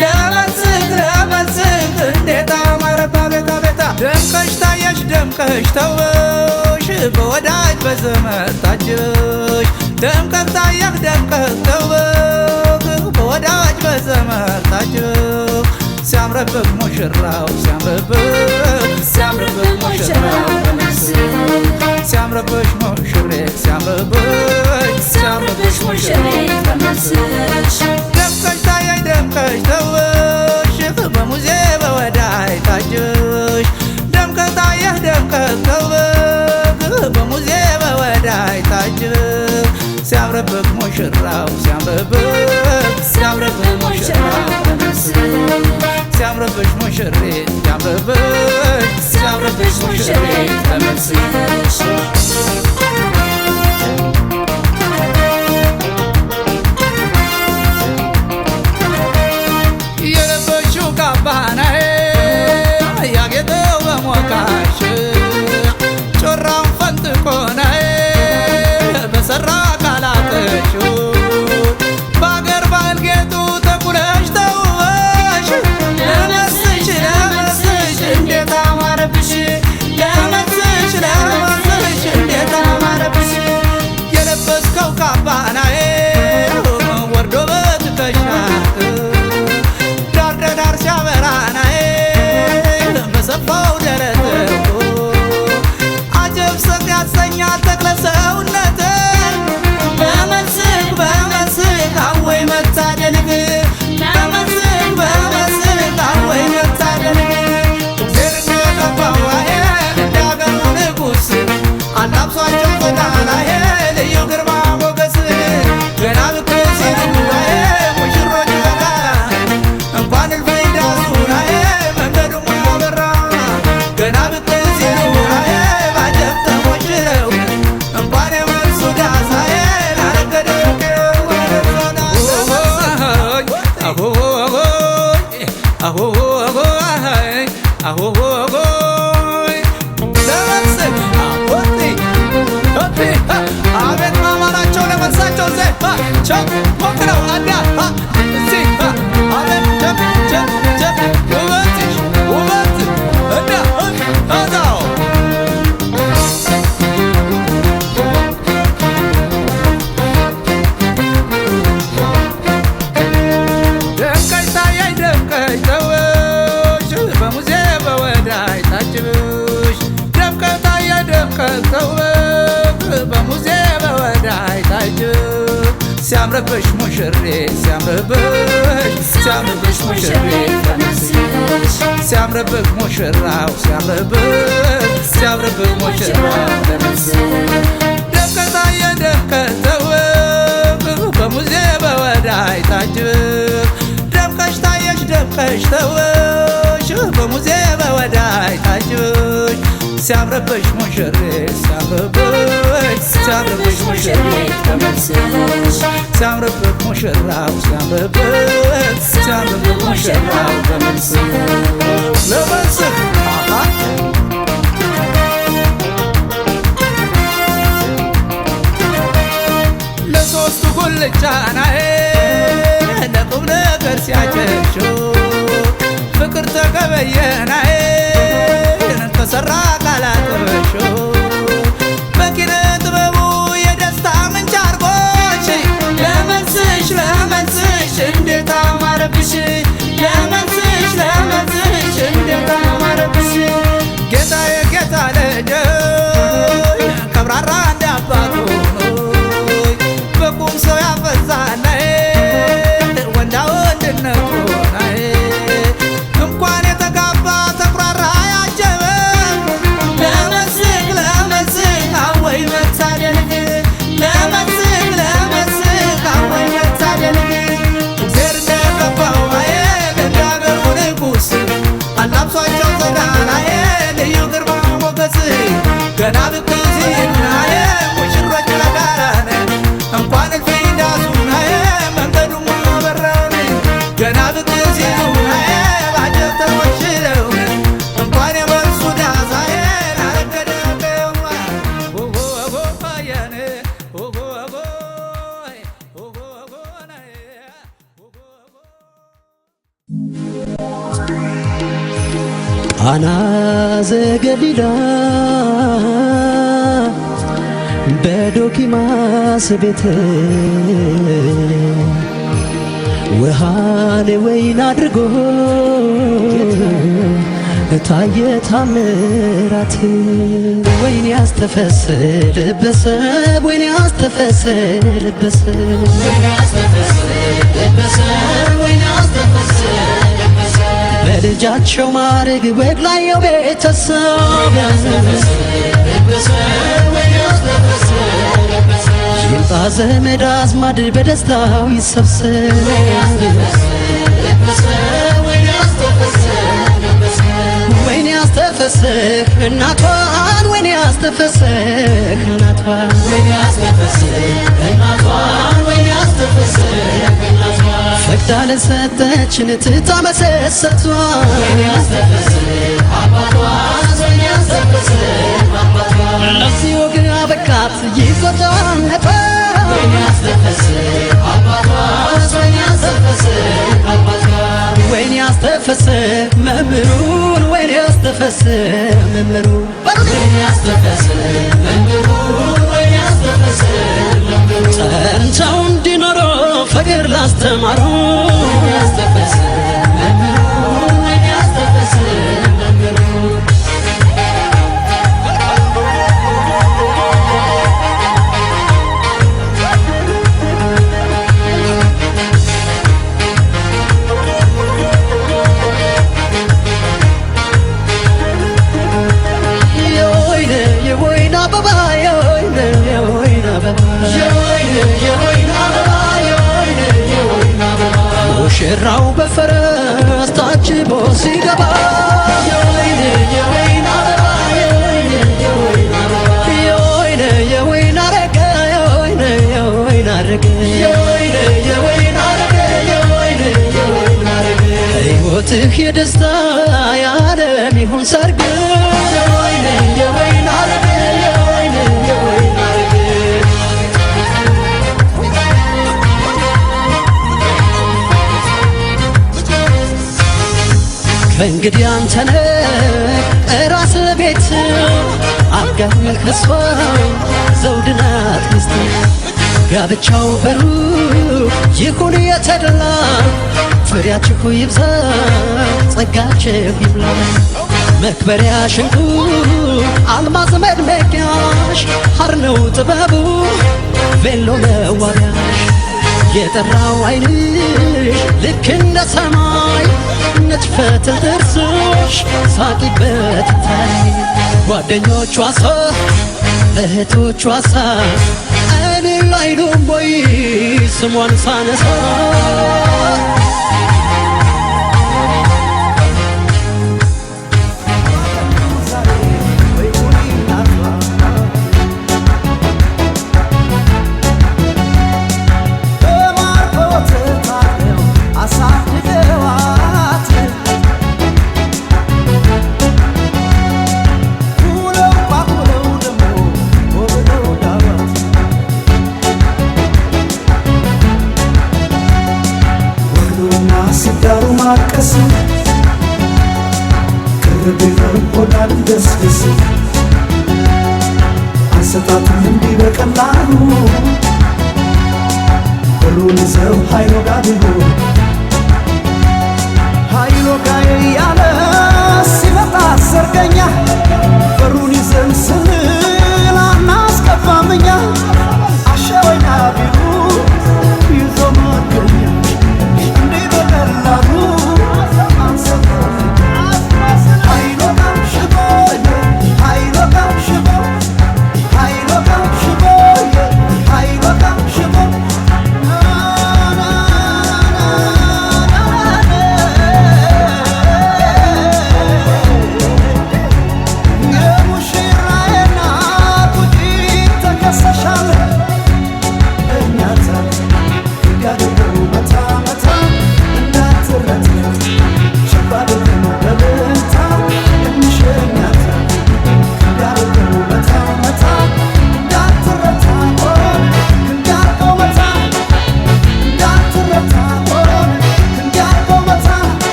ለመስክ እንዴት አማረባ ቤታ ቤታ ደምቀሽ ታየሽ ደምቀሽ ተውሽ በወዳጅ በዘመድ ታጅሽ ደምቀሽ ታየሽ ደምቀሽ ተውሽ በወዳጅ በዘመድ ታጅሽ ሲያምርብህ ሙሽራው ሲያምርብህ ሙሽራው ሲያምርብሽ ሙሽሬት ሲያምርብሽ ሙሽሬት ደምቀሽ ታየሽ ደምቀሽ ተውሽ በሙዜ በወዳይ ታጅሽ ደምቀሽ ታየሽ ደምቀሽ ተውሽ በሙዜ በወዳይ ታጅሽ ሲያምርብህ ሙሽራው ሲያምርብህ ሙሽራው ሲያምርብሽ ሙሽሬት ሲያምርብሽ ሙሽሬት ተመስገሽ የለበሽው ካባናዬ ያጌጠው በሞቃሽ ጮራውን ፈንጥቆናዬ በሰራ ቃላትሽ በአገር ባህል ጌጡ ተኩለሽ ተውበሽ ለመስሽ እንዴት አማረብሽ ለመስሽ እንዴት አማረብሽ የለበስከው ካባናዬ ወርዶ በትከሻት ዳር ሲያበራናዬ በሰፋው ደረት አጀብ ሰት ያሰኛል ተክለ ሰውነት በመስክ አወይ መታደልግ በመስክ አወይ መታደልግ እግዜር እንደገባዋዬ እንዳገሩ ንጉሥ አላብሷቸው ጸዳላዬ ልዩ ግርማ ሞገስ ገና ብቅ ሲልዋዬ ሙሽሮች በጋራ እንኳን እልፈኝ ዳሱናዬ መንገዱ ሙያበራ ገና ብቅ ሲልዋዬ ባጀብ ተሞሽረው እንኳን የመልሱ ዳሳዬ ናረገደው አቤት ማማራቸው ለመልሳቸው ሞክረው አዳ አቤት ጀብ ውበት እዳው ደምቀሽ ታየሽ ደምቀሽ ተውሽ በሙዜ በወዳይ ታጅብሽ ደምቀሽ ታየሽ ደምቀሽ ተውሽ በሙዜ በወዳይ ታጅብሽ ሲያምርብሽ ሙሽሬት ሲያምርብሽ ሙሽሬት ሲያምርብህ ሙሽራው ሲያምርብህ ሙሽራው ደምቀሽ ታየሽ ደምቀሽ ተውሽ በሙዜ በወዳይ ታጅብሽ ደምቀሽ ታየሽ ደምቀሽ ተውሽ በሙዜ በወዳይ ታጅብሽ ሲያምርብሽ ሙሽሬት ሲያምርብሽ ሙሽሬት ሲያምርብህ ሙሽራው ሲያምርብህ ሙሽራው ለመስክ ለሶስቱ ጉልቻናዬ ለቁም ነገር ሲያጨሽው ፍቅር ተገበየናዬ ተሰራ ቃላትሽ በኪነ ጥበቡ የደስታ ምንጭ አርጎሽ ለመስሽ እንዴት አማረብሽ ለመስሽ እንዴት አማረብሽ ጌታዬ ጌታ ልጅ ከብራራ እንደ አባቱ በቁም ሰው ያፈዛና ወንዳ ወንድነቱ እንኳን የተጋባ ተኩራራ ያጀበ ለመስክ አወይ መታደልግ ለመስክ አወይ መታደልግ እግዜር እንደገባው እንዳገሩ ንጉሥ አላብሷቸው ጸዳላዬ ልዩ ግርማ ሞገስ ገና ብቅ ሲልናዬ ሙሽሮች ለጋራነ እንኳን እልፍኝ ዳሱናዬ መንገዱ ሙሉ በራነ ገና ብቅ ሲሉናዬ ባጀብ ተሞሽረው እንኳን የመልሱ ዳሳዬ ናረገደው ያኔ ቃና ዘገሊላ በዶኪማስ ቤት ውሃን ወይን አድርጎ ታየ ታምራት። ወይን ያስተፈስልበሰ ወይን ያስተፈስልበሰ በልጃቸው ማረግ ወግ ላየው ቤተሰብ ይምጣ ዘመድ አዝማድ በደስታው ይሰብሰብ። ወይን ያስተፈስህ እናቷን ወይን ያስተፈስህ እናቷን ፈቅዳ ለሰጠችን ትታ መሰሰቷን ለዚህ ወግ አበቃት ይቆጣል ነበር ወይን ያስተፈስህ መምህሩን ወይን ያስተፈስህ መምህሩን ጸንተው እንዲኖሩ ፍቅር ላስተማሩ ሙሽራው በፈረስ ታጅቦ ሲገባ የወይን አረገ ሕይወትህ የደስታ የዓለም ይሁን ሰርግ ከእንግዲህ አንተነህ ራስ ቤት አጋር ከሷ ዘውድ ናት ሚስት። ጋብቻው በሩቅ ይሁን የተደላ ፍሬያችሁ ይብዛ ጸጋችሁ ይብላ። መክበሪያ ሽንቁ አልማዝ መድመቂያሽ ሐር ነው ጥበቡ ቬሎ መዋቢያሽ። የጠራው ዓይንሽ ልክ እንደ ሰማይ ነጭፈት ጥርስሽ ሳቂበት ታይ። ጓደኞቿ ሳ እህቶቿ ሳ እልል አይሉም ወይ ስሟን ሳነሳ። አንሰጣቱም እንዲህ በቀላሉ ሁሉን ሰው ኃይሎ ጋ ቢሆን ኃይሎ ጋ ያለ ሲመጣ ሰርገኛ በሩን ይዘን ስንል አናስከፋም እኛ። አሸወኛ ቢሉ ይዞ መገኛ እንዲህ በቀላሉ አንሰጣም። ኃይሎ ጋ ሽቦ ኃይሎ ጋ ሽቦ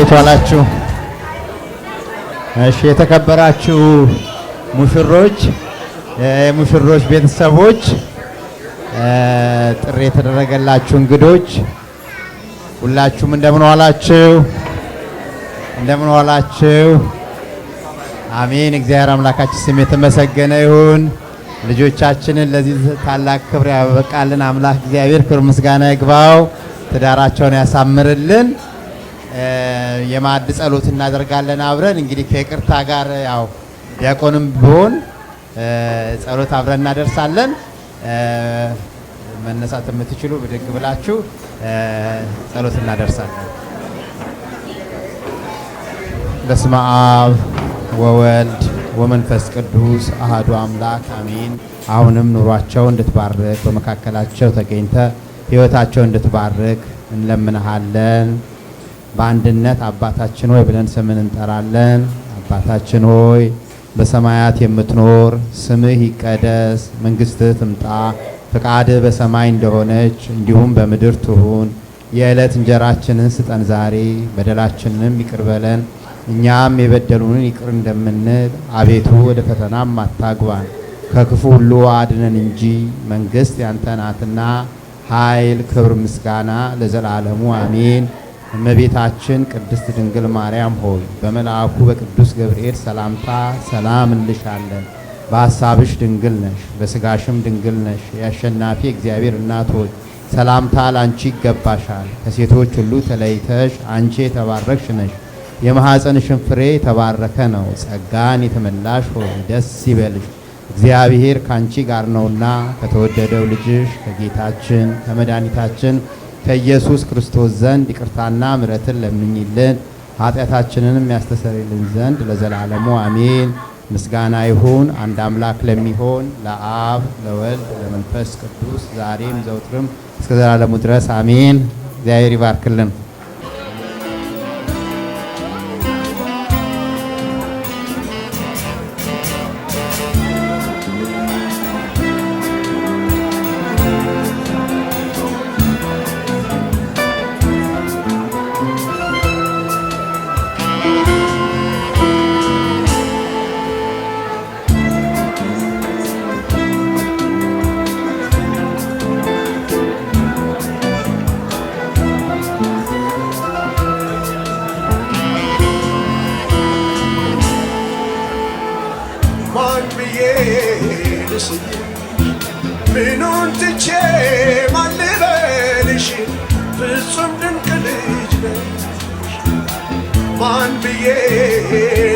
እንዴት ዋላችሁ? እሺ የተከበራችሁ ሙሽሮች፣ የሙሽሮች ቤተሰቦች፣ ጥሪ የተደረገላችሁ እንግዶች ሁላችሁም እንደምን ዋላችሁ? እንደምን ዋላችሁ? አሜን። እግዚአብሔር አምላካችን ስም የተመሰገነ ይሁን። ልጆቻችንን ለዚህ ታላቅ ክብር ያበቃልን አምላክ እግዚአብሔር ክብር ምስጋና ይግባው። ትዳራቸውን ያሳምርልን። የማዕድ ጸሎት እናደርጋለን አብረን። እንግዲህ ከይቅርታ ጋር ያው ዲያቆንም ቢሆን ጸሎት አብረን እናደርሳለን። መነሳት የምትችሉ ብድግ ብላችሁ ጸሎት እናደርሳለን። በስመ አብ ወወልድ ወመንፈስ ቅዱስ አሃዱ አምላክ አሜን። አሁንም ኑሯቸው እንድትባርክ በመካከላቸው ተገኝተ ሕይወታቸው እንድትባርክ እንለምንሃለን። በአንድነት አባታችን ሆይ ብለን ስምን እንጠራለን። አባታችን ሆይ በሰማያት የምትኖር ስምህ ይቀደስ፣ መንግስትህ ትምጣ፣ ፈቃድህ በሰማይ እንደሆነች እንዲሁም በምድር ትሁን። የዕለት እንጀራችንን ስጠን ዛሬ፣ በደላችንንም ይቅር በለን እኛም የበደሉንን ይቅር እንደምንል፣ አቤቱ ወደ ፈተናም አታግባን ከክፉ ሁሉ አድነን እንጂ መንግስት ያንተ ናትና ኃይል፣ ክብር፣ ምስጋና ለዘላለሙ አሜን። እመቤታችን ቅድስት ድንግል ማርያም ሆይ በመልአኩ በቅዱስ ገብርኤል ሰላምታ ሰላም እንልሻለን። በሐሳብሽ ድንግል ነሽ፣ በስጋሽም ድንግል ነሽ። የአሸናፊ እግዚአብሔር እናት ሆይ ሰላምታ ላንቺ ይገባሻል። ከሴቶች ሁሉ ተለይተሽ አንቺ የተባረክሽ ነሽ። የማኅፀንሽን ፍሬ የተባረከ ነው። ጸጋን የተመላሽ ሆይ ደስ ይበልሽ፣ እግዚአብሔር ካንቺ ጋር ነውና ከተወደደው ልጅሽ ከጌታችን ከመድኃኒታችን ከኢየሱስ ክርስቶስ ዘንድ ይቅርታና ምሕረትን ለምኝልን ኃጢአታችንንም ያስተሰርይልን ዘንድ ለዘላለሙ አሜን። ምስጋና ይሁን አንድ አምላክ ለሚሆን ለአብ ለወልድ ለመንፈስ ቅዱስ ዛሬም ዘውትርም እስከ ዘላለሙ ድረስ አሜን። እግዚአብሔር ይባርክልን። ምኑን ትቼ ማን ልበልሽ ፍጹም ድንቅ ልጅ ነሽ። ማን ብዬ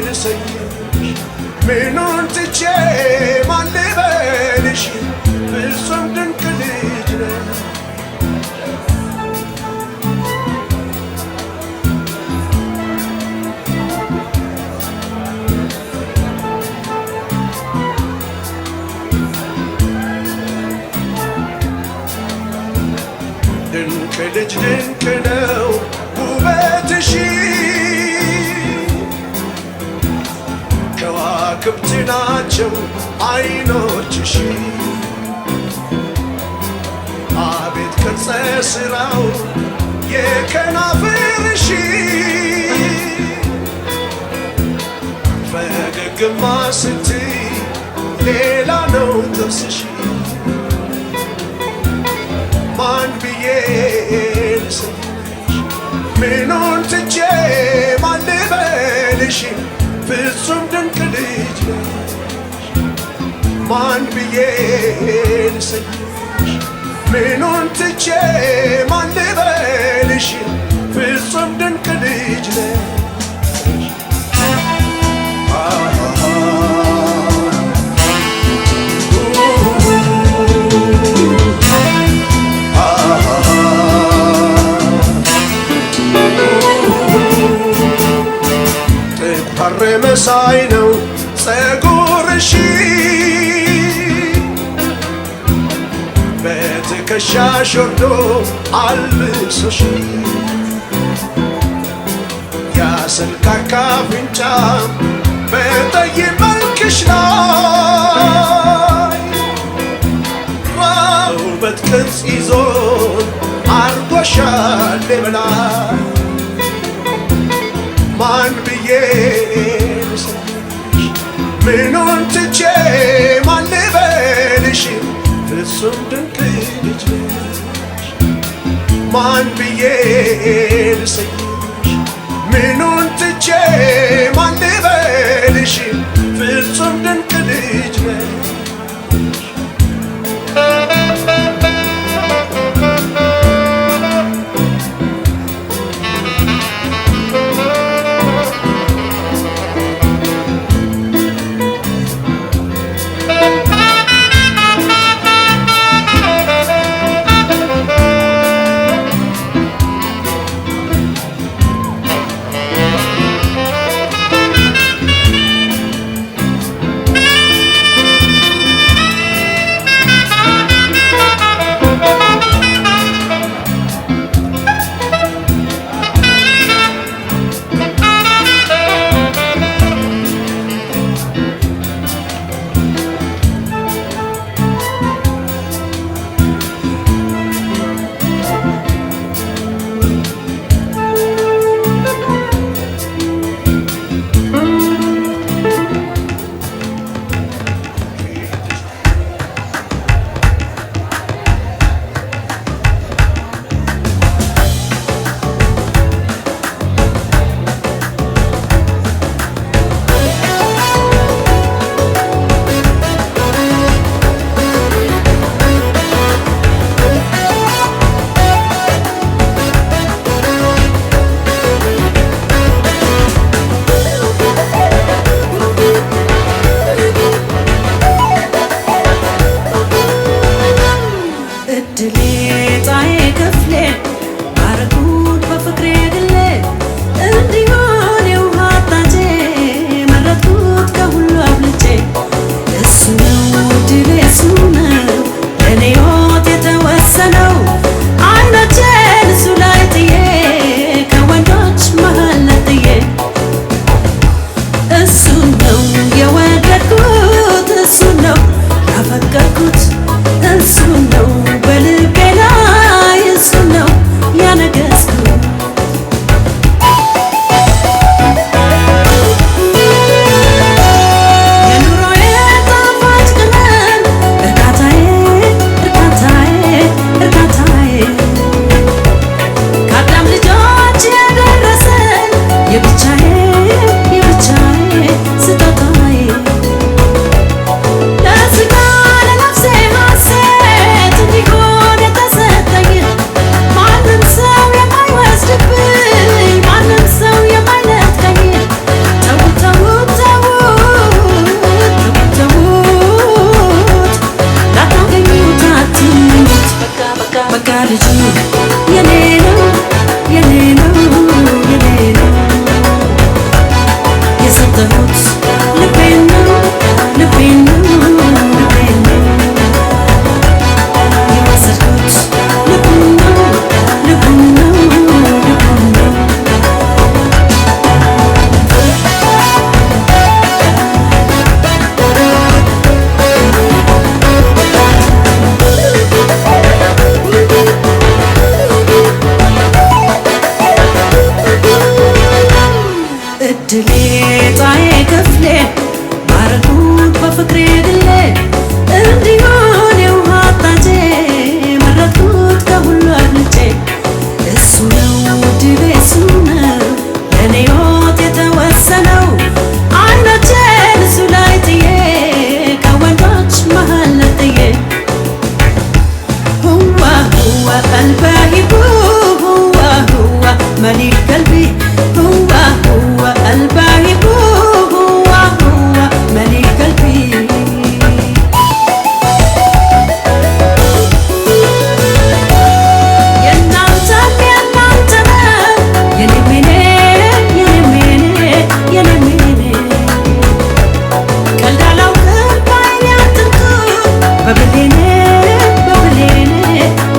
ልሰይምሽ ምኑን ትቼ ማን ልበልሽ ፍጹም ድንቅ ልጅ ነሽ። ድንቅ ልጅ ድንቅ ነው ውበትሽ፣ ከዋክብት ናቸው አይኖችሽ። አቤት ቅርጸ ሥራው የከናፍርሽ፣ ፈገግማ ስትይ ሌላ ነው ጥርስሽ። ማን ብዬ ልሰይምሽ ምኑን ትቼ ማን ልበልሽ ፍጹም ድንቅ ልጅ ነሽ። ማን ብዬ ልሰይምሽ ምኑን ትቼ ማን ልበልሽ ፍጹም ድንቅ ልጅ ነሽ። መሳይ ነው ጸጉርሽ፣ በትከሻሽ ወርዶ አልብሶሽ፣ ያሰልካካ አፍንጫ በጠይም መልክሽ ላይ ውበት ቅርጽ ይዞን አርጎሻል በላይ። ልስልሽ ምኑን ትቼ ማን ልበልሽ ፍጹም ድንቅ ልጅ ነሽ ማን ብዬ ልሰይምሽ ምኑን ትቼ ማን ልበልሽ ፍጹም ድንቅ ልጅ ነሽ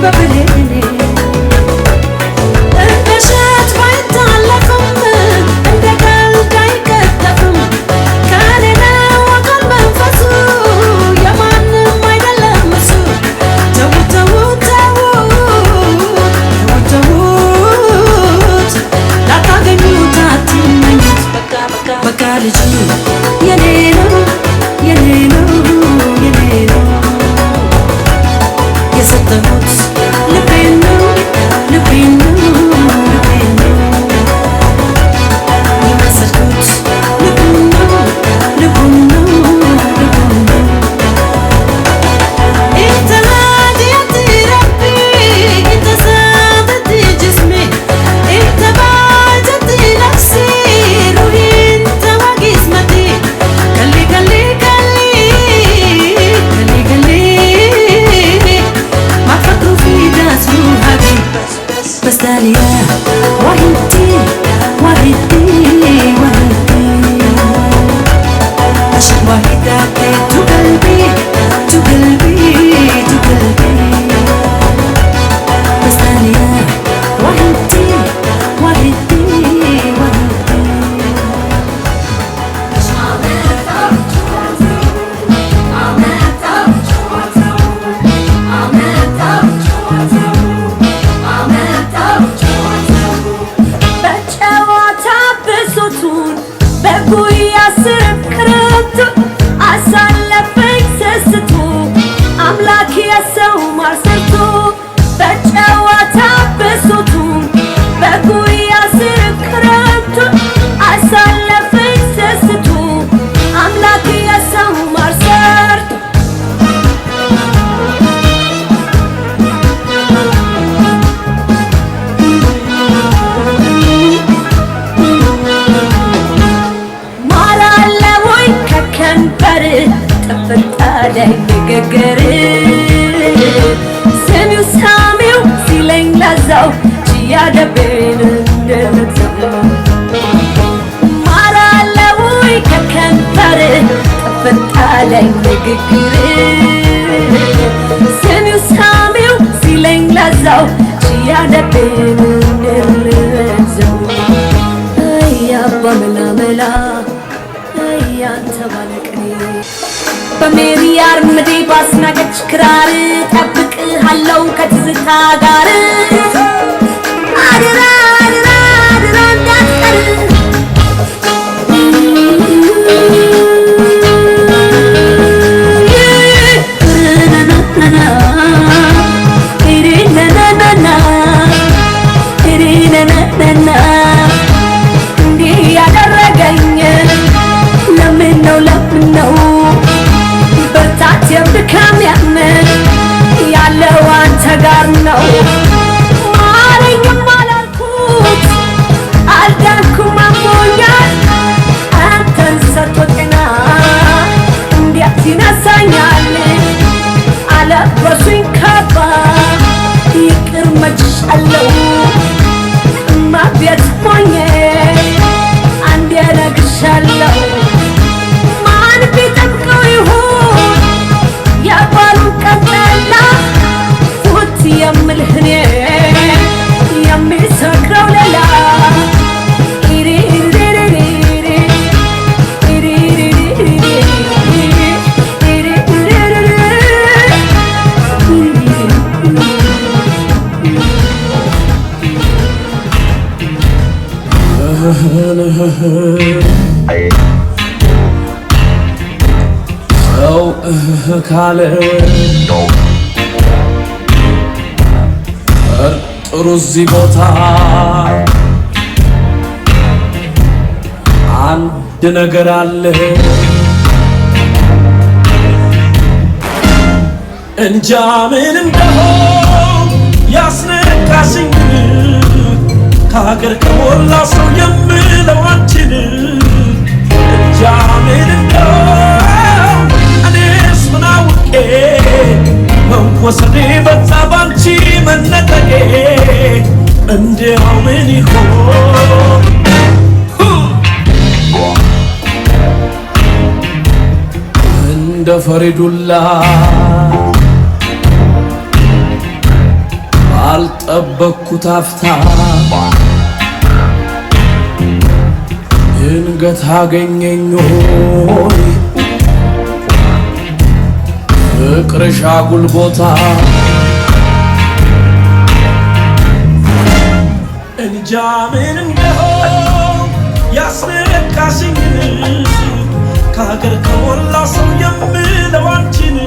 በብሌኔ እንደ እሸት ባይታ ثانية وحدي وحدي وحدي عشان وحيدة تو قلبي تو قلبي تو قلبي بس ثانية وحدي وحدي وحدي በጨዋታ ብሶቱን በጉያ ስር ክረምቱን አሳለፈኝ ሰስቶ አምላክ የሰው ማር ሰርቶ በጨዋታ ብሶቱን በጉያ ስር ክረምቱን አሳለፈኝ ሰስቶ አምላክ የሰው ማር ሰርቶ ማር አለ ወይ ከከንፈር ጥፍጣ ላይ ንግግር ስሚው ሳሚው ሲለኝ ለዛው ችያደቤን እንደለዛው ማር አለ ወይ ከከንፈር ጥፍጣ ላይ ንግግር ስሚው ሳሚው ሲለኝ ለዛው ችያደቤን እንደለዛው አያባ መላመላ አያንተ ባለቅኔ በሜሪ አርምዴ ባስናቀች ክራር ጠብቅሃለው ከትዝታ ጋር አድራ አድራ አድራ እንዳትቀር እንዲህ ያደረገኝ ለምን ነው ብርታት የብድካም ያምን ያለው አንተ ጋር ነው ማረኝም አላልኩት አልዳንኩም አሞኛል አንተን ሰጥቶ ጤና እንዴት ይነሳኛል አለበሱኝ ካባ ይቅር መችሻለው ማቤት ሆኜ አንዴ ነግሻለው ማን ቢጠብቀው ይሁን የባሉን ቀጠላ ፉት የምልህ እኔ የሚሰክረው ሌላ ሰው ካለ ጥሩ እዚህ ቦታ አንድ ነገር አለ እንጃ ምን እንደሆን ያስነካሽኝ ከሀገር ከሞላ ሰው የምለው አንቺን እንጃ ምን እንደሆን እኔስ ምን አውቄ መወሰኔ በዛ ባንቺ መነጠቄ እንዲያው ምን ይሆን እንደ ፈሪዱላ ባልጠበቅኩት አፍታ ድንገት አገኘኝ ሆይ ፍቅርሽ አጉል ቦታ እንጃ ምን እንደሆን ያስነካሽኝ ከሀገር ከሞላ ሰው የምለው አንቺን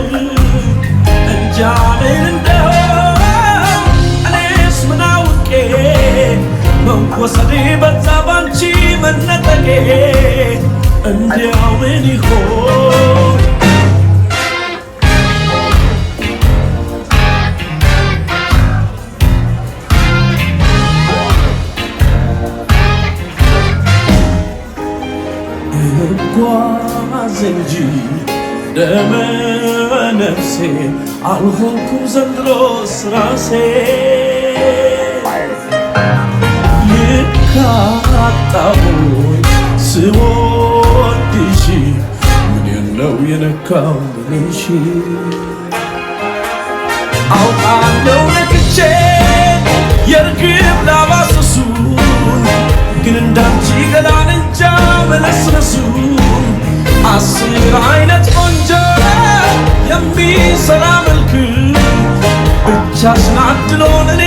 እንጃ ምን እንደሆን እኔስ ምን አውቄ መወሰኔ በዛ ባንቺ መነጠቄ እንዲያው ምን ይሆን እጓዝ እንጂ ደመ ነፍሴ አልሆንኩም ዘንድሮስ ራሴ ካጣሁኝ ስወድሽ ምኔን ነው የነካው ብለሽ አውቃለሁ ነክቼ የርግብ ላባሰሱን ግን እንዳንቺ ገላን እንጃ መለስለሱን 10 አይነት ቆንጆ የሚሰራ መልክ ብቻሽን አድሎን እኔ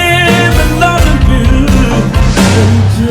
ምን ላድርግ እንጃ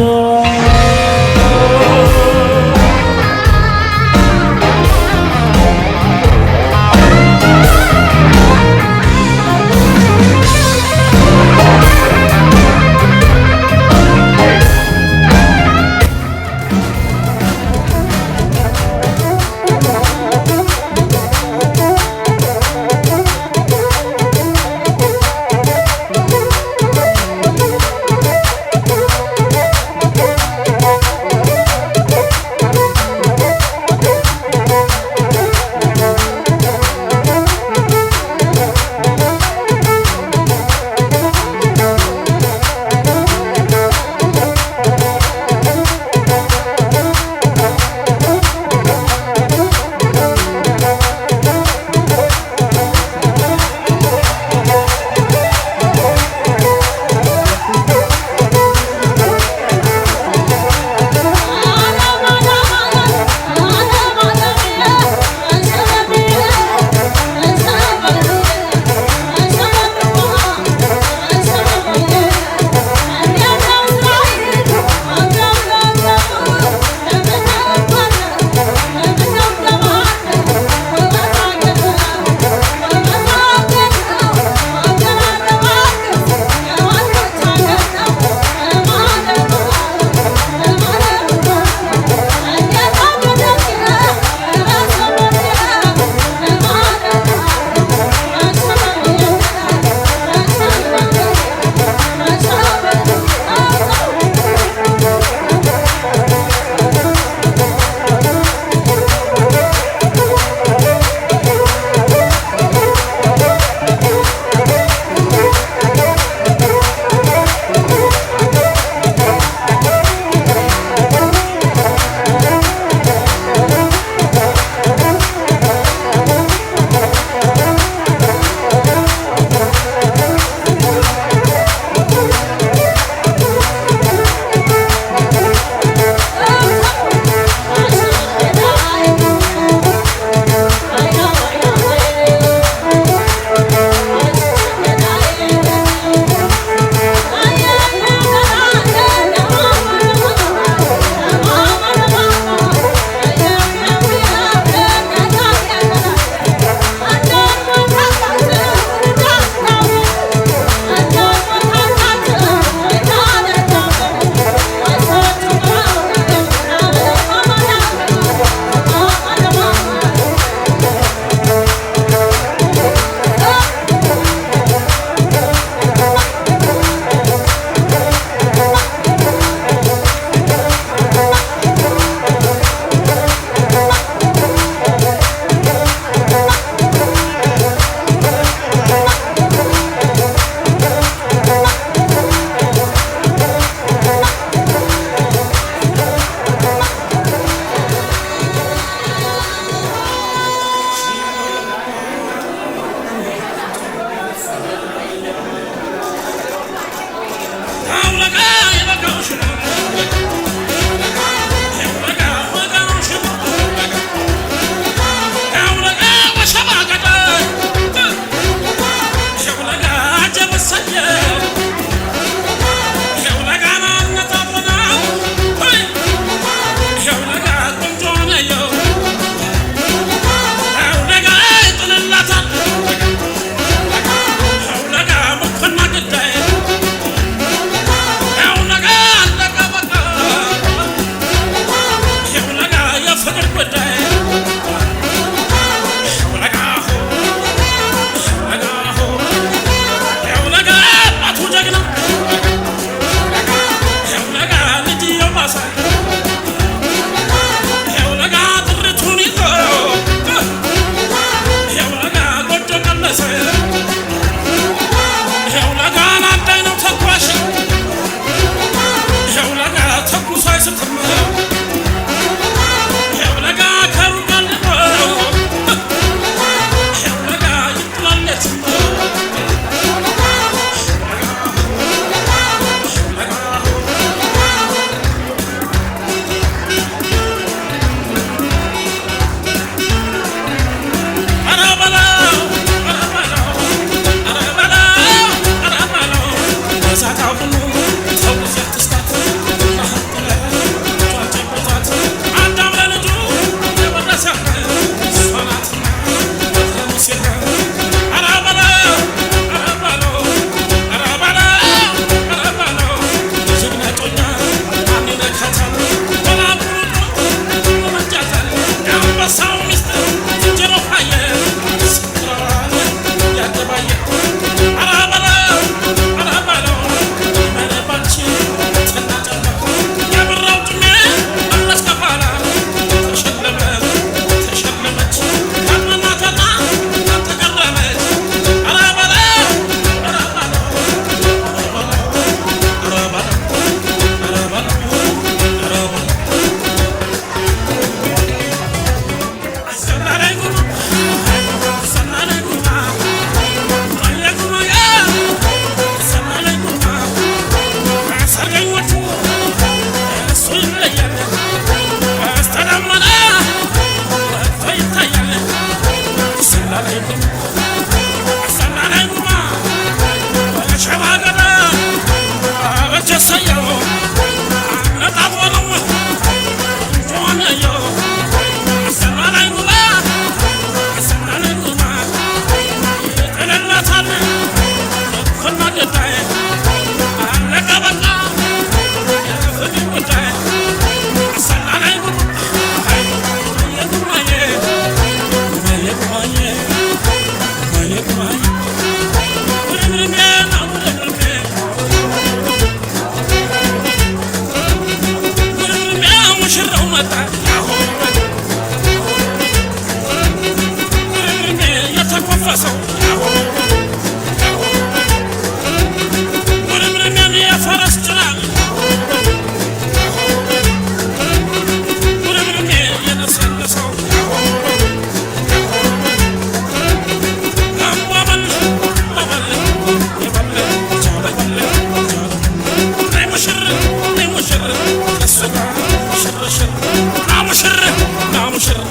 مشر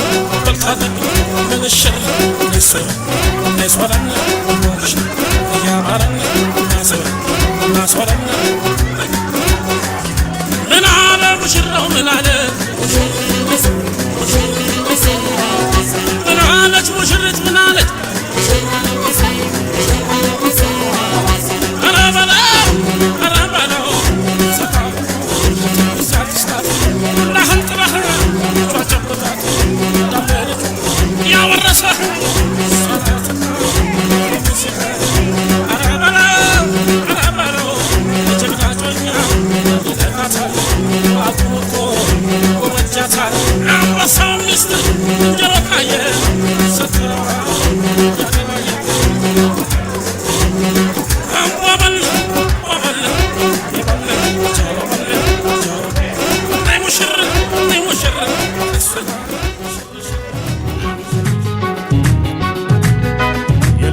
بالخدم من الشر نسر نسورنا يا مرنا نسر نسورنا من على مشر ومن على من على مشرت من على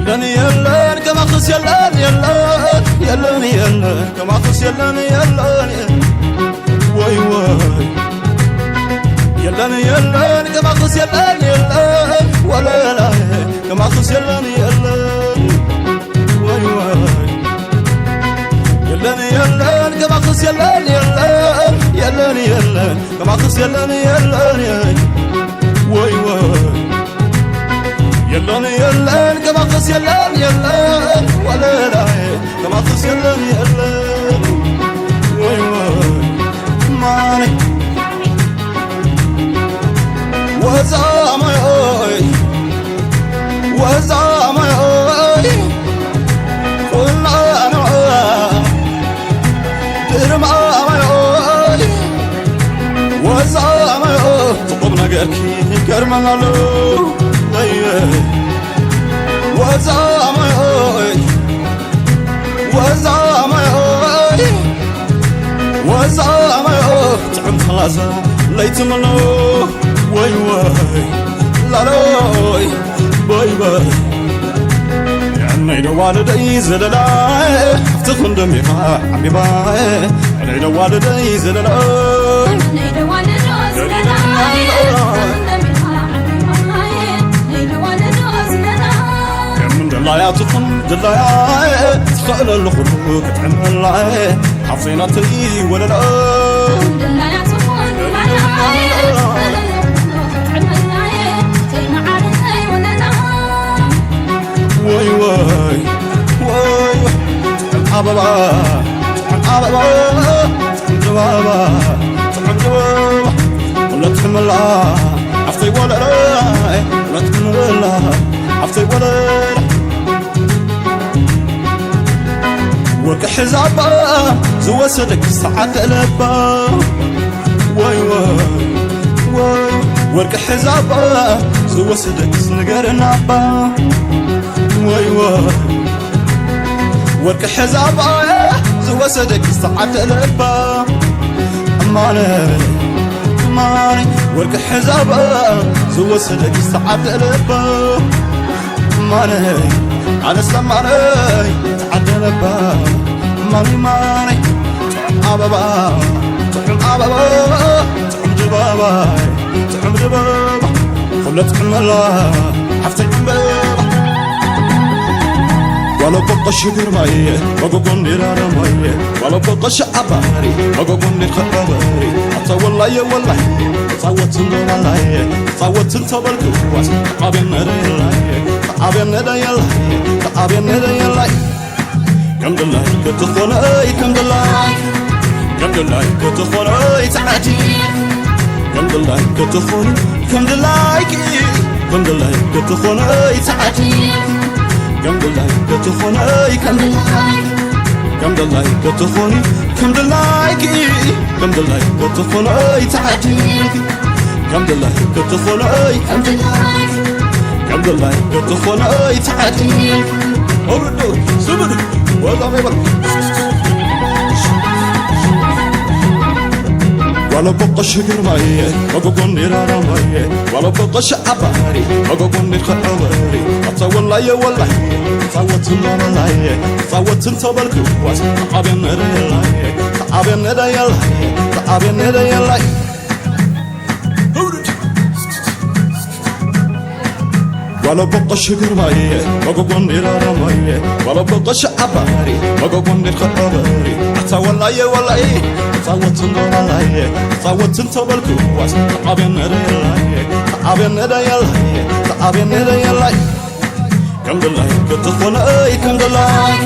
يلن كما خص يلن كما خص يلن واي واي يلن كما خص يلن ولا لا كما خص يلن واي واي يلن كما خص يلن كما خص يلن واي واي يلن كما خص يلن ولا لا كما خص يلن واي واي ماني وزامي قلنا انا درما وزامي تقبنا قركي كرمنا له وزامي تعم خلاصة ليت منو واي واي لا لاي باي باي يعني لو والدي زللاي افتخن دمي عمي باي يعني لو والدي زللاي دلايا تخن دلايا تخيل الخلوق تعمل لاي حفينتي ولا لا دلايا تخن دلايا تعمل لاي زي ما عارفني ولا لا واي واي واي حبابا حبابا جوابا جوابا ولا تحمل عفتي ولا لا ولا تحمل عفتي ولا لا ورك حزابا زوسدك ساعة لبا واي واي واي ورك حزابا زوسدك سنقر نابا واي واي ورك حزابا زوسدك ساعة لبا أماني أماني ورك حزابا زوسدك ساعة لبا أماني أنا سمعني تعدلبا ماني ماني عبابا عبابا تعمدبابا تعمدبابا خلت حملا حفتي بابا ولو بقى شجر مايه وقوقون نيران مايه ولو بقى شعباري وقوقون نيرخباري حتى والله يا والله صوت والله صوت تبركواس عبين نريلا عبين نريلا عبين نريلا كم دلاي كتخوناي كم دلاي كم دلاي كتخوناي تعدي كم دلاي كتخون كم دلاي كم دلاي كتخوناي تعدي كم دلاي كتخوناي كم دلاي كم دلاي كتخوني كم دلاي كم دلاي كتخوناي تعدي كم دلاي كتخوناي كم دلاي كم دلاي كتخوناي تعدي أردو سبدو والله ما يبقى ولا بقى شجر مايه وقوقون نيران مايه ولا بقى شعباري وقوقون نيرخباري حتى والله يا والله صوت والله صوت تبركواس عبين نريلا عبين نريلا عبين نريلا ولا بقش قرماي وقوقون رارماي ولا بقش عباري وقوقون خباري حتى والله والله صوت والله صوت انت بالكواس تعبين ريلاي تعبين ريلاي تعبين ريلاي كم دلاي كتخون اي كم دلاي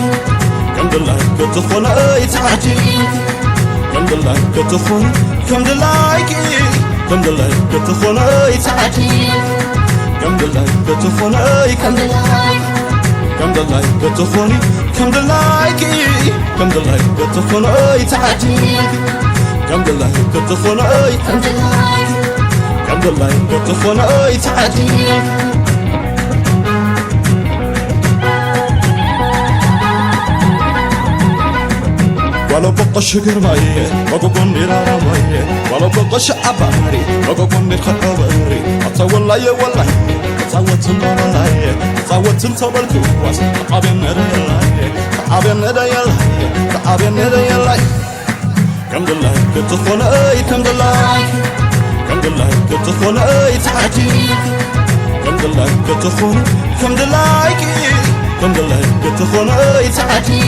كم دلاي كتخون اي تعجي كم دلاي كتخون كم دلاي كم دلاي كتخون اي تعجي كم دلاي كتخون اي كم دلاي كم دلاي كتخوني كم دلاي كم دلاي كتخون اي تعجي كم دلاي كتخون اي كم دلاي كم دلاي كتخون اي تعجي ولا بقش قرماي وقوقون رارماي ولا بقش عباري وقوقون خباري حتى والله والله صوت والله صوت انت بالكواس تعبين ريلاي تعبين ريلاي تعبين ريلاي كم دلاي كتخون اي كم دلاي كم دلاي كتخون اي تعجي كم دلاي كتخون كم دلاي كم دلاي كتخون اي تعجي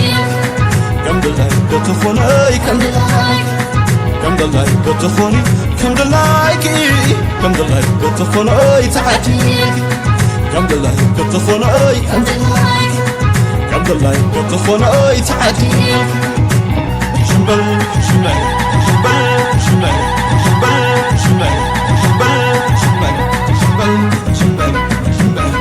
كم دلاي كتخون اي كم دلاي كم دلاي كتخوني كم دلاي كم دلاي كتخون اي تعجي كم دلاي كتخون اي كم دلاي كم دلاي كتخون اي تعجي شمبل شمبل شمبل شمبل شمبل شمبل شمبل شمبل شمبل شمبل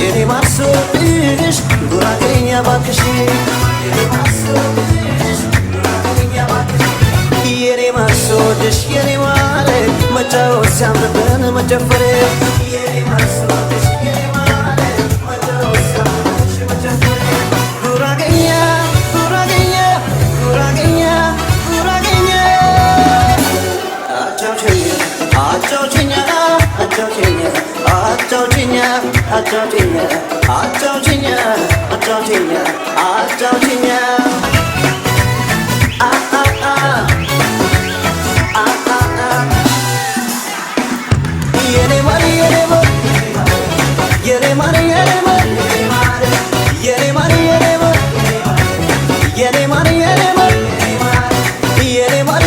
Yeni mahsulüş, durakın bakışı. Yeni mahsulüş, yeni male, maço samrın maçafre. Yeni mahsulüş, yeni male, maço samrın maçafre. Durakınya, durakınya, durakınya, durakınya. Açauçnya, açauçnya, açauçnya. Açauçnya, açauçnya, açauçnya, açauçnya, açauçnya. Ah ah ah, ah ah ah. Yere mar, yere mar, yere mar, yere mar, yere mar, yere mar, yere mar, yere mar, yere mar, yere mar,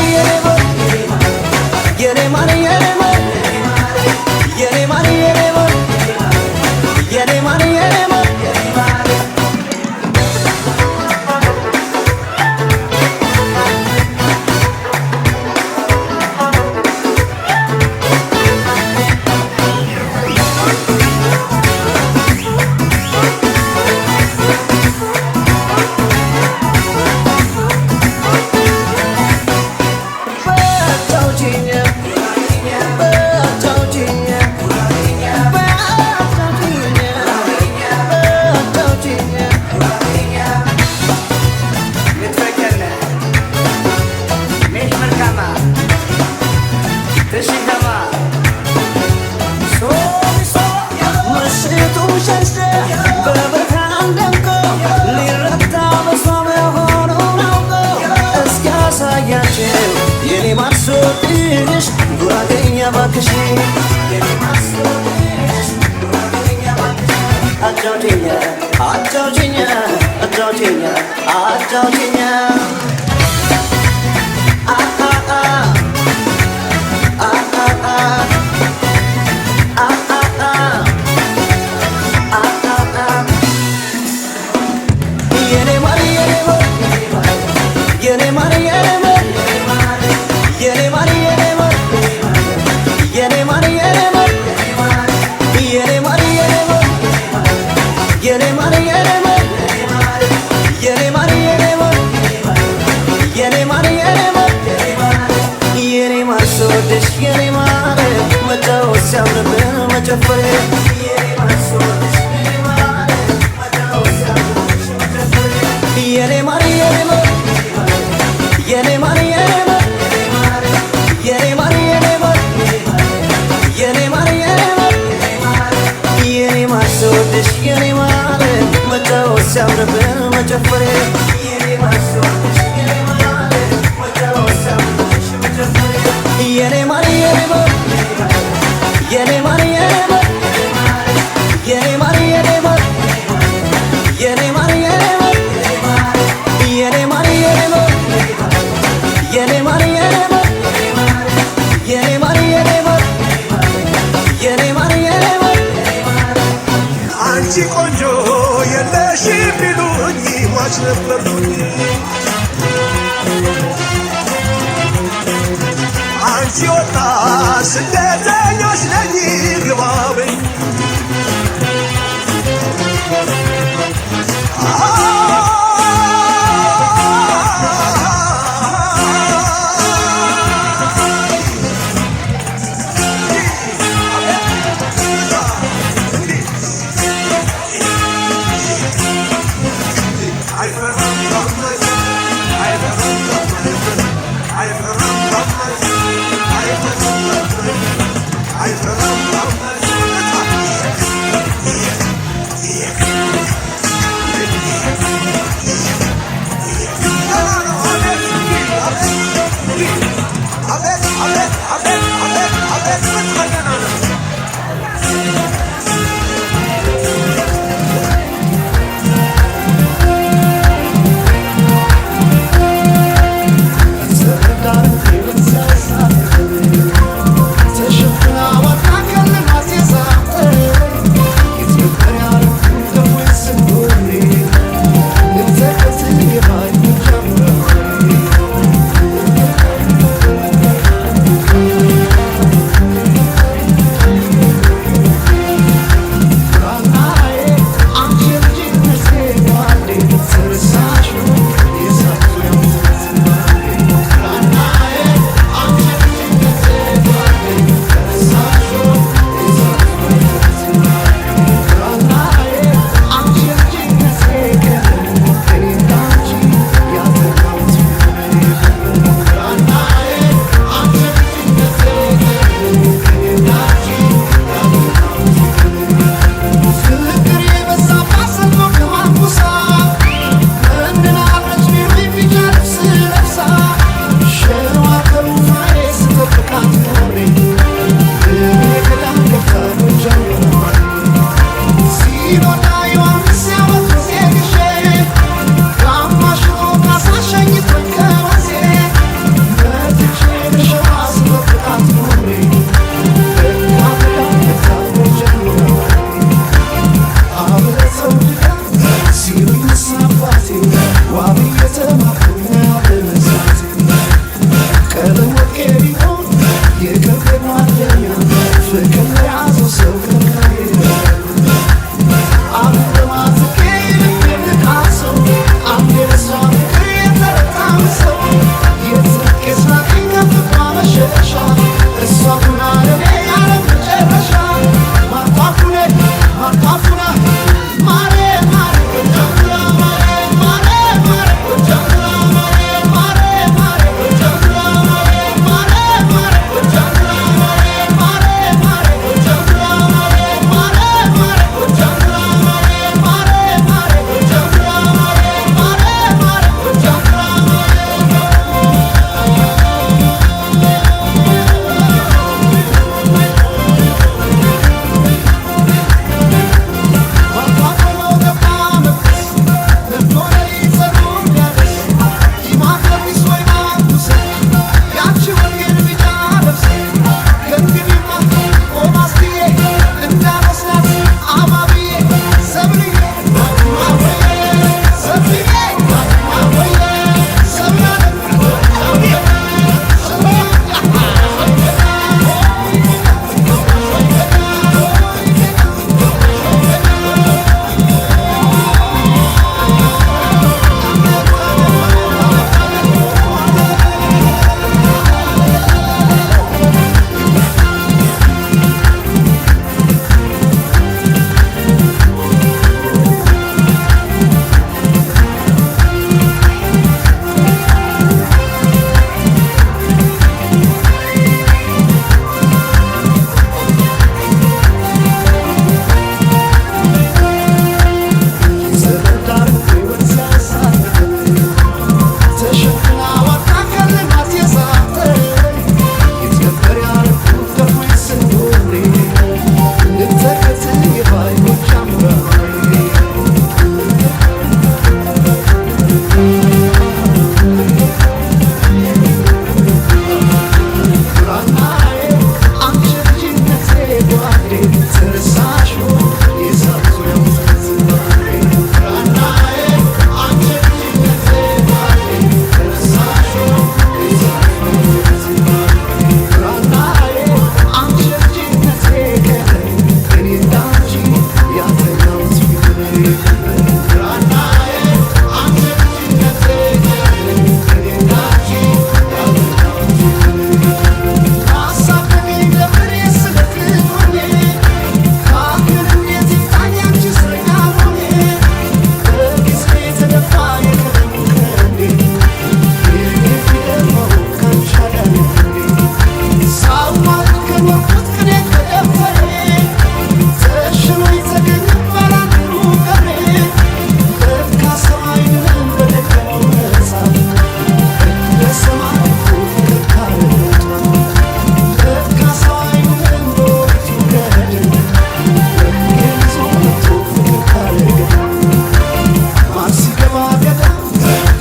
yere mar, yere mar. Yere mar yere mar yere mar yere mar Açauçnya, açauçnya, açauçnya, açauçnya. Ah ah ah, ah ah ah, ah ah ah, ah ah ah. Yere mar, yere mar, yere mar, yere mar, yere mar, yere mar, yere mar, yere mar, yere mar, yere mar. Yere mar yere mar yere mar yere mar yere mar yere mar yere mar sodeş yere mar maço samrın maçafre yere mar sodeş yere mar maço samrın maçafre yere mar yere mar yere mar yere mar yere mar yere mar yere mar yere mar ነሽ የኔ ማር መጫወት ሲያምርብን መጨፈሬ የኔ ማር ነሽ የኔ ማር መጫወት ሲያምርብሽ መጨፈሬ የኔ ማር የኔ ማር የኔ ማር የኔ ማር የኔ ማር የኔ ማር የኔ ማር የኔ ማር የኔ ማር የኔ ማር የኔ ማር የኔ ማር የኔ ማር የኔ ማር የኔ ማር የኔ ማር አንቺ ቆንጆ የለሽ ቢሉኝ ሟች ነበርኩኝ አንቺ ወጣ ስደተኞች ነኝ ግባበኝ I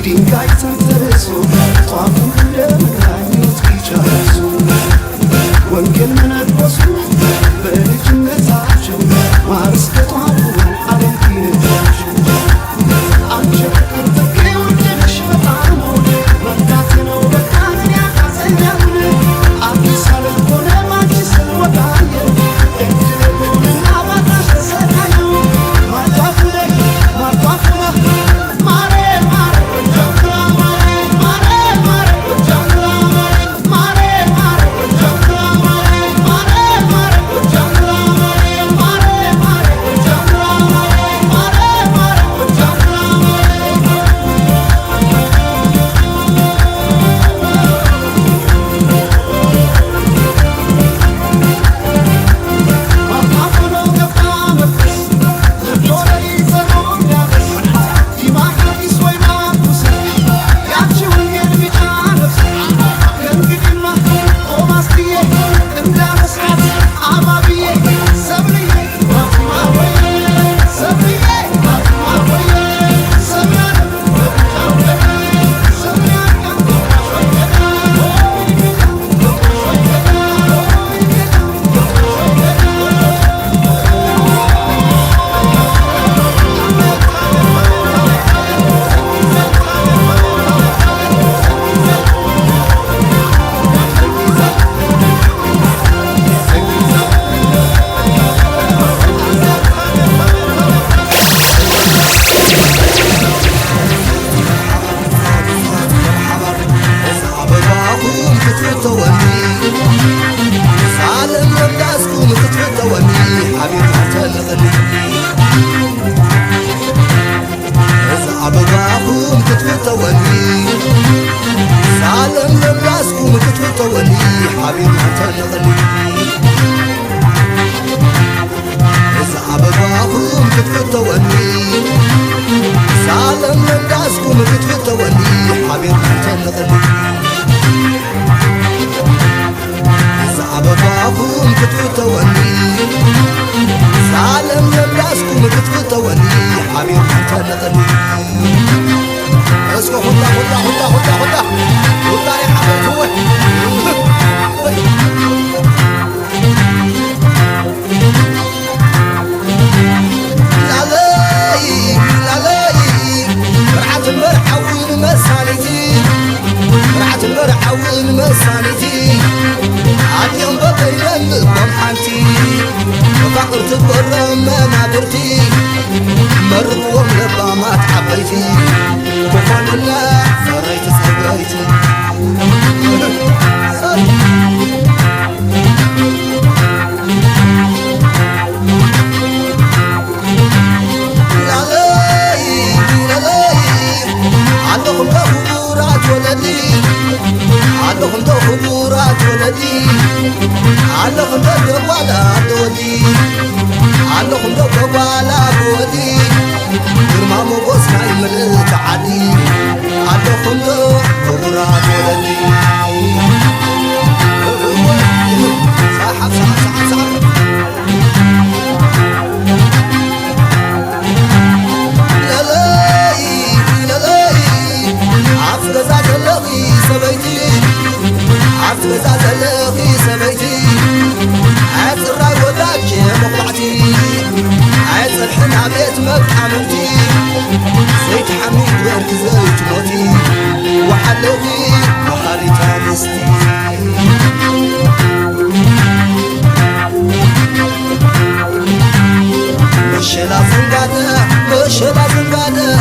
ድንጋይ ተንተርሶ ጧፉ እንደመናኙት ይጨርሱ ወንጌል መነኮሱ በልጅነታቸው ማር እስከ ጧፉ ዓለም ይነዳቸው አንቺ ፍቅር ፍቅሬ ወደድሽ በጣም መርዳት ነው በቃ ምን ያቃተኛል አዲስ ዓለም ሆነ ባንቺ ስለወጣየ እድል ሆነና ባታሽ ተሰቃየሁ ማርጧፉነ ማርጧፉነ ማሬ ማሬ ጀምራ ማሬ ማሬ ማሬ ጀምራ ማሬ ማሬ ጀምራ ማሬ ማሬ ማሬ ጀምራ ማሬ ማሬ ማሬ ጀምራ ማሬ ማሬ ማሬ ጀምራ ማርጧፉነ ገባ መፍስ ልቦና ይዘነው ያበስ ዲማክራቲስ ወይ ማኩስ ያቺ ወንጌል ቢጫ ነፍስ ከእንግዲህማ ቆማስብዬ እንዳመስራት አባብዬ ሰብልዬ ባቱማ ወይ ሰብልዬ ባቱማ ወይ ሰብላን በጫውቀና ሰብልያንቀን አበባኩም ክትፈተወኒ ሳለም ወዳስኩም ክትፈተወኒ ሓቢብ ተልቕኒ እዚ አበባኩም ክትፈተወኒ ሳለም ወዳስኩም ክትፈተወኒ ሓቢብ ተልቕኒ እዚ አበባኩም ክትፈተወኒ ሳለም ወዳስኩም ክትፈተወኒ ሓቢብ ተልቕኒ አበባኩም ክትፈተወኒ ሳለም ለምዳስኩም ክትፈተወኒ ሓቢብ ተልቕኒ እስኮ ሁላ ሁላ ሁላ ሁላ ሁላ ሁላ ይሓበትወ ላለይ ላለይ መርዓት መርዓውን መሳኒቲ መርዓት መርዓውን መሳኒቲ عديهم بطيلن لبهم حانتي فقر تتبرم منابرتي مرقوهم لبامات حبيتي كفان الله فريت سبيتي عندهم خبورات ولدي عندهم خبورات ولدي عندهم جوالا ولدي عندهم جوالا ولدي ግርማሞ ጎስናይ ምልእቲ ዓዲ عندهم خبورات ولدي صحاب صحاب صحاب صحاب عفزة زلقي سبيتي عفر راي وداك مقطعتي عفر حنا بيت مقحمتي زيت حميد ورك زيت موتي وحلوي بحري تانستي مشلا زنقادة مشلا زنقادة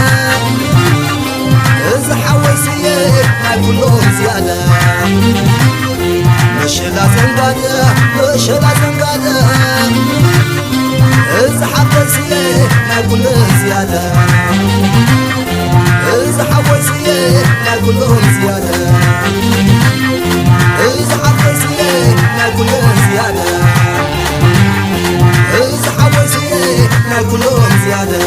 إذا حويسية كلهم زيادة مشلا زنقادة مشلا زنقادة إذا حويسية كلهم زيادة إذا حويسية كلهم زيادة إذا حويسية كلهم زيادة إذا حويسية كلهم زيادة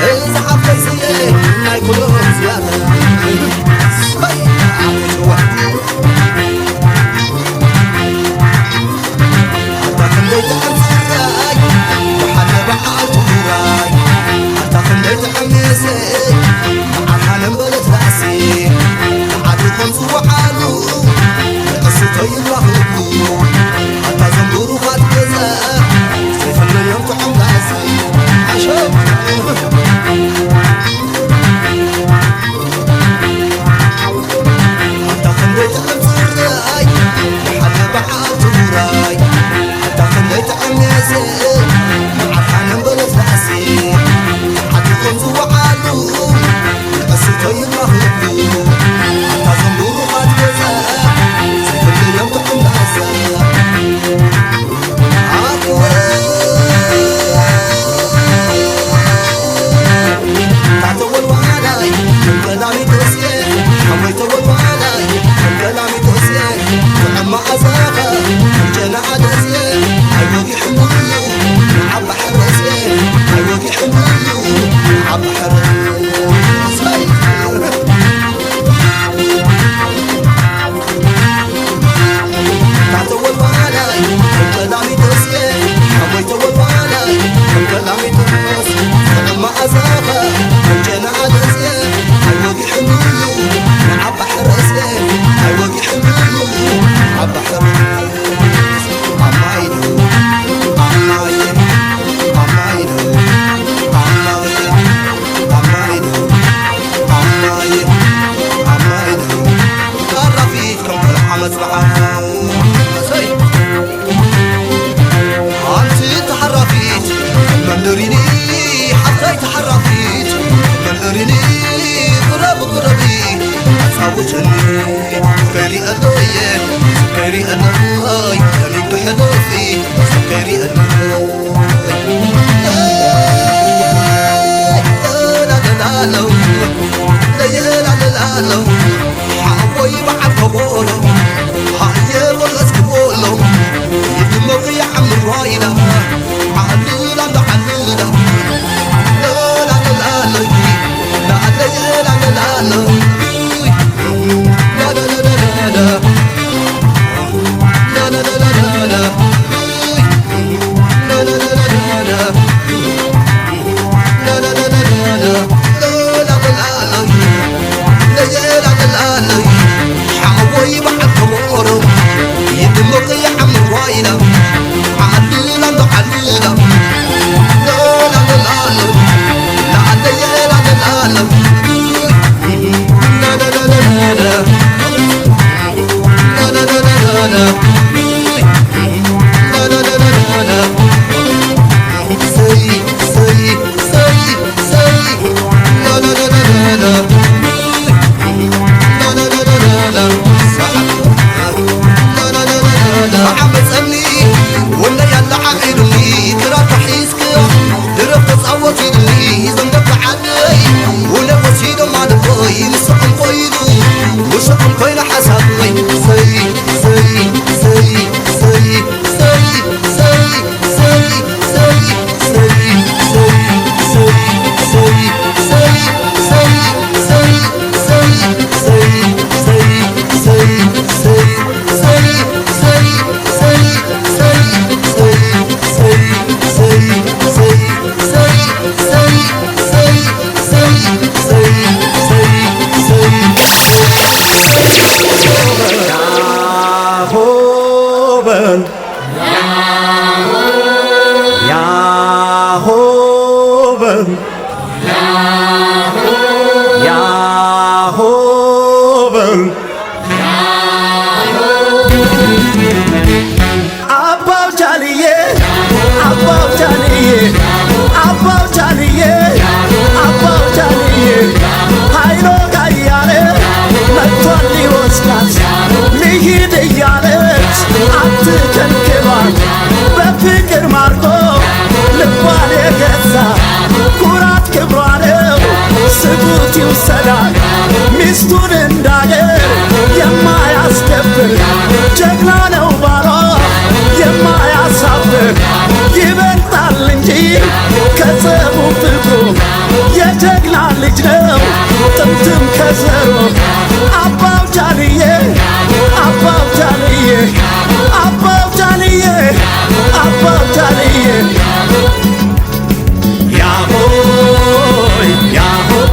إذا حويسية كلهم زيادة كلامي توسيه حمي توالي كلامي توسيه وعما أزاغا جنا عدسيه أيوكي حمولو عبا حرسيه أيوكي حمولو عبا حرسيه تعتول وعلي كلامي توسيه حمي توالي كلامي توسيه وعما أزاغا جنا عدسيه أيوكي حمولو عبا حرسيه أيوكي حمولو عبا حرسيه عمايدو عمايدو عمايدو عمايدو عمايدو عمايدو عمايدو الرفيق كم الحمس معاه أنت تحرفيت مندريني حتى تحرفيت مندريني قربي أصابتني سكري أدوية سكري أدوي أني بحدوثي سكري أدوي لا لا لا لا لا حاوي بعد قبوله حاير ولا سكبوله يدمغ يا عم الرايلة علولا علولا لا لا لا لا لا لا لا لا ሚስቱን እንዳገር የማያስደፍር ጀግና ነው ባሏ የማያሳፍር ይበልጣል እንጂ ከጸቡ ፍቅሩ የጀግና ልጅ ነው ጥንትም ከዘሩ አባው ጃንዬ አባው ጃንዬ አባው ጃንዬ አባው ጃንዬ ያሆይ ያሆይ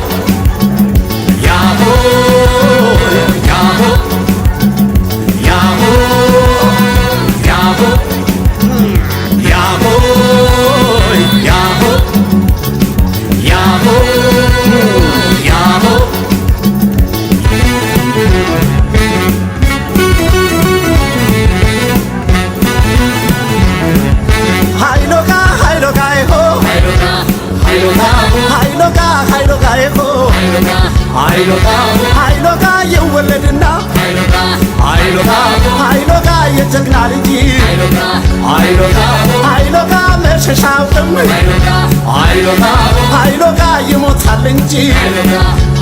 ሀይሎጋ የወለድና ሀይሎጋ የጀግና ልጅ ሀይሎጋ መሸሻውም ሀይሎጋ ይሞታል እንጂ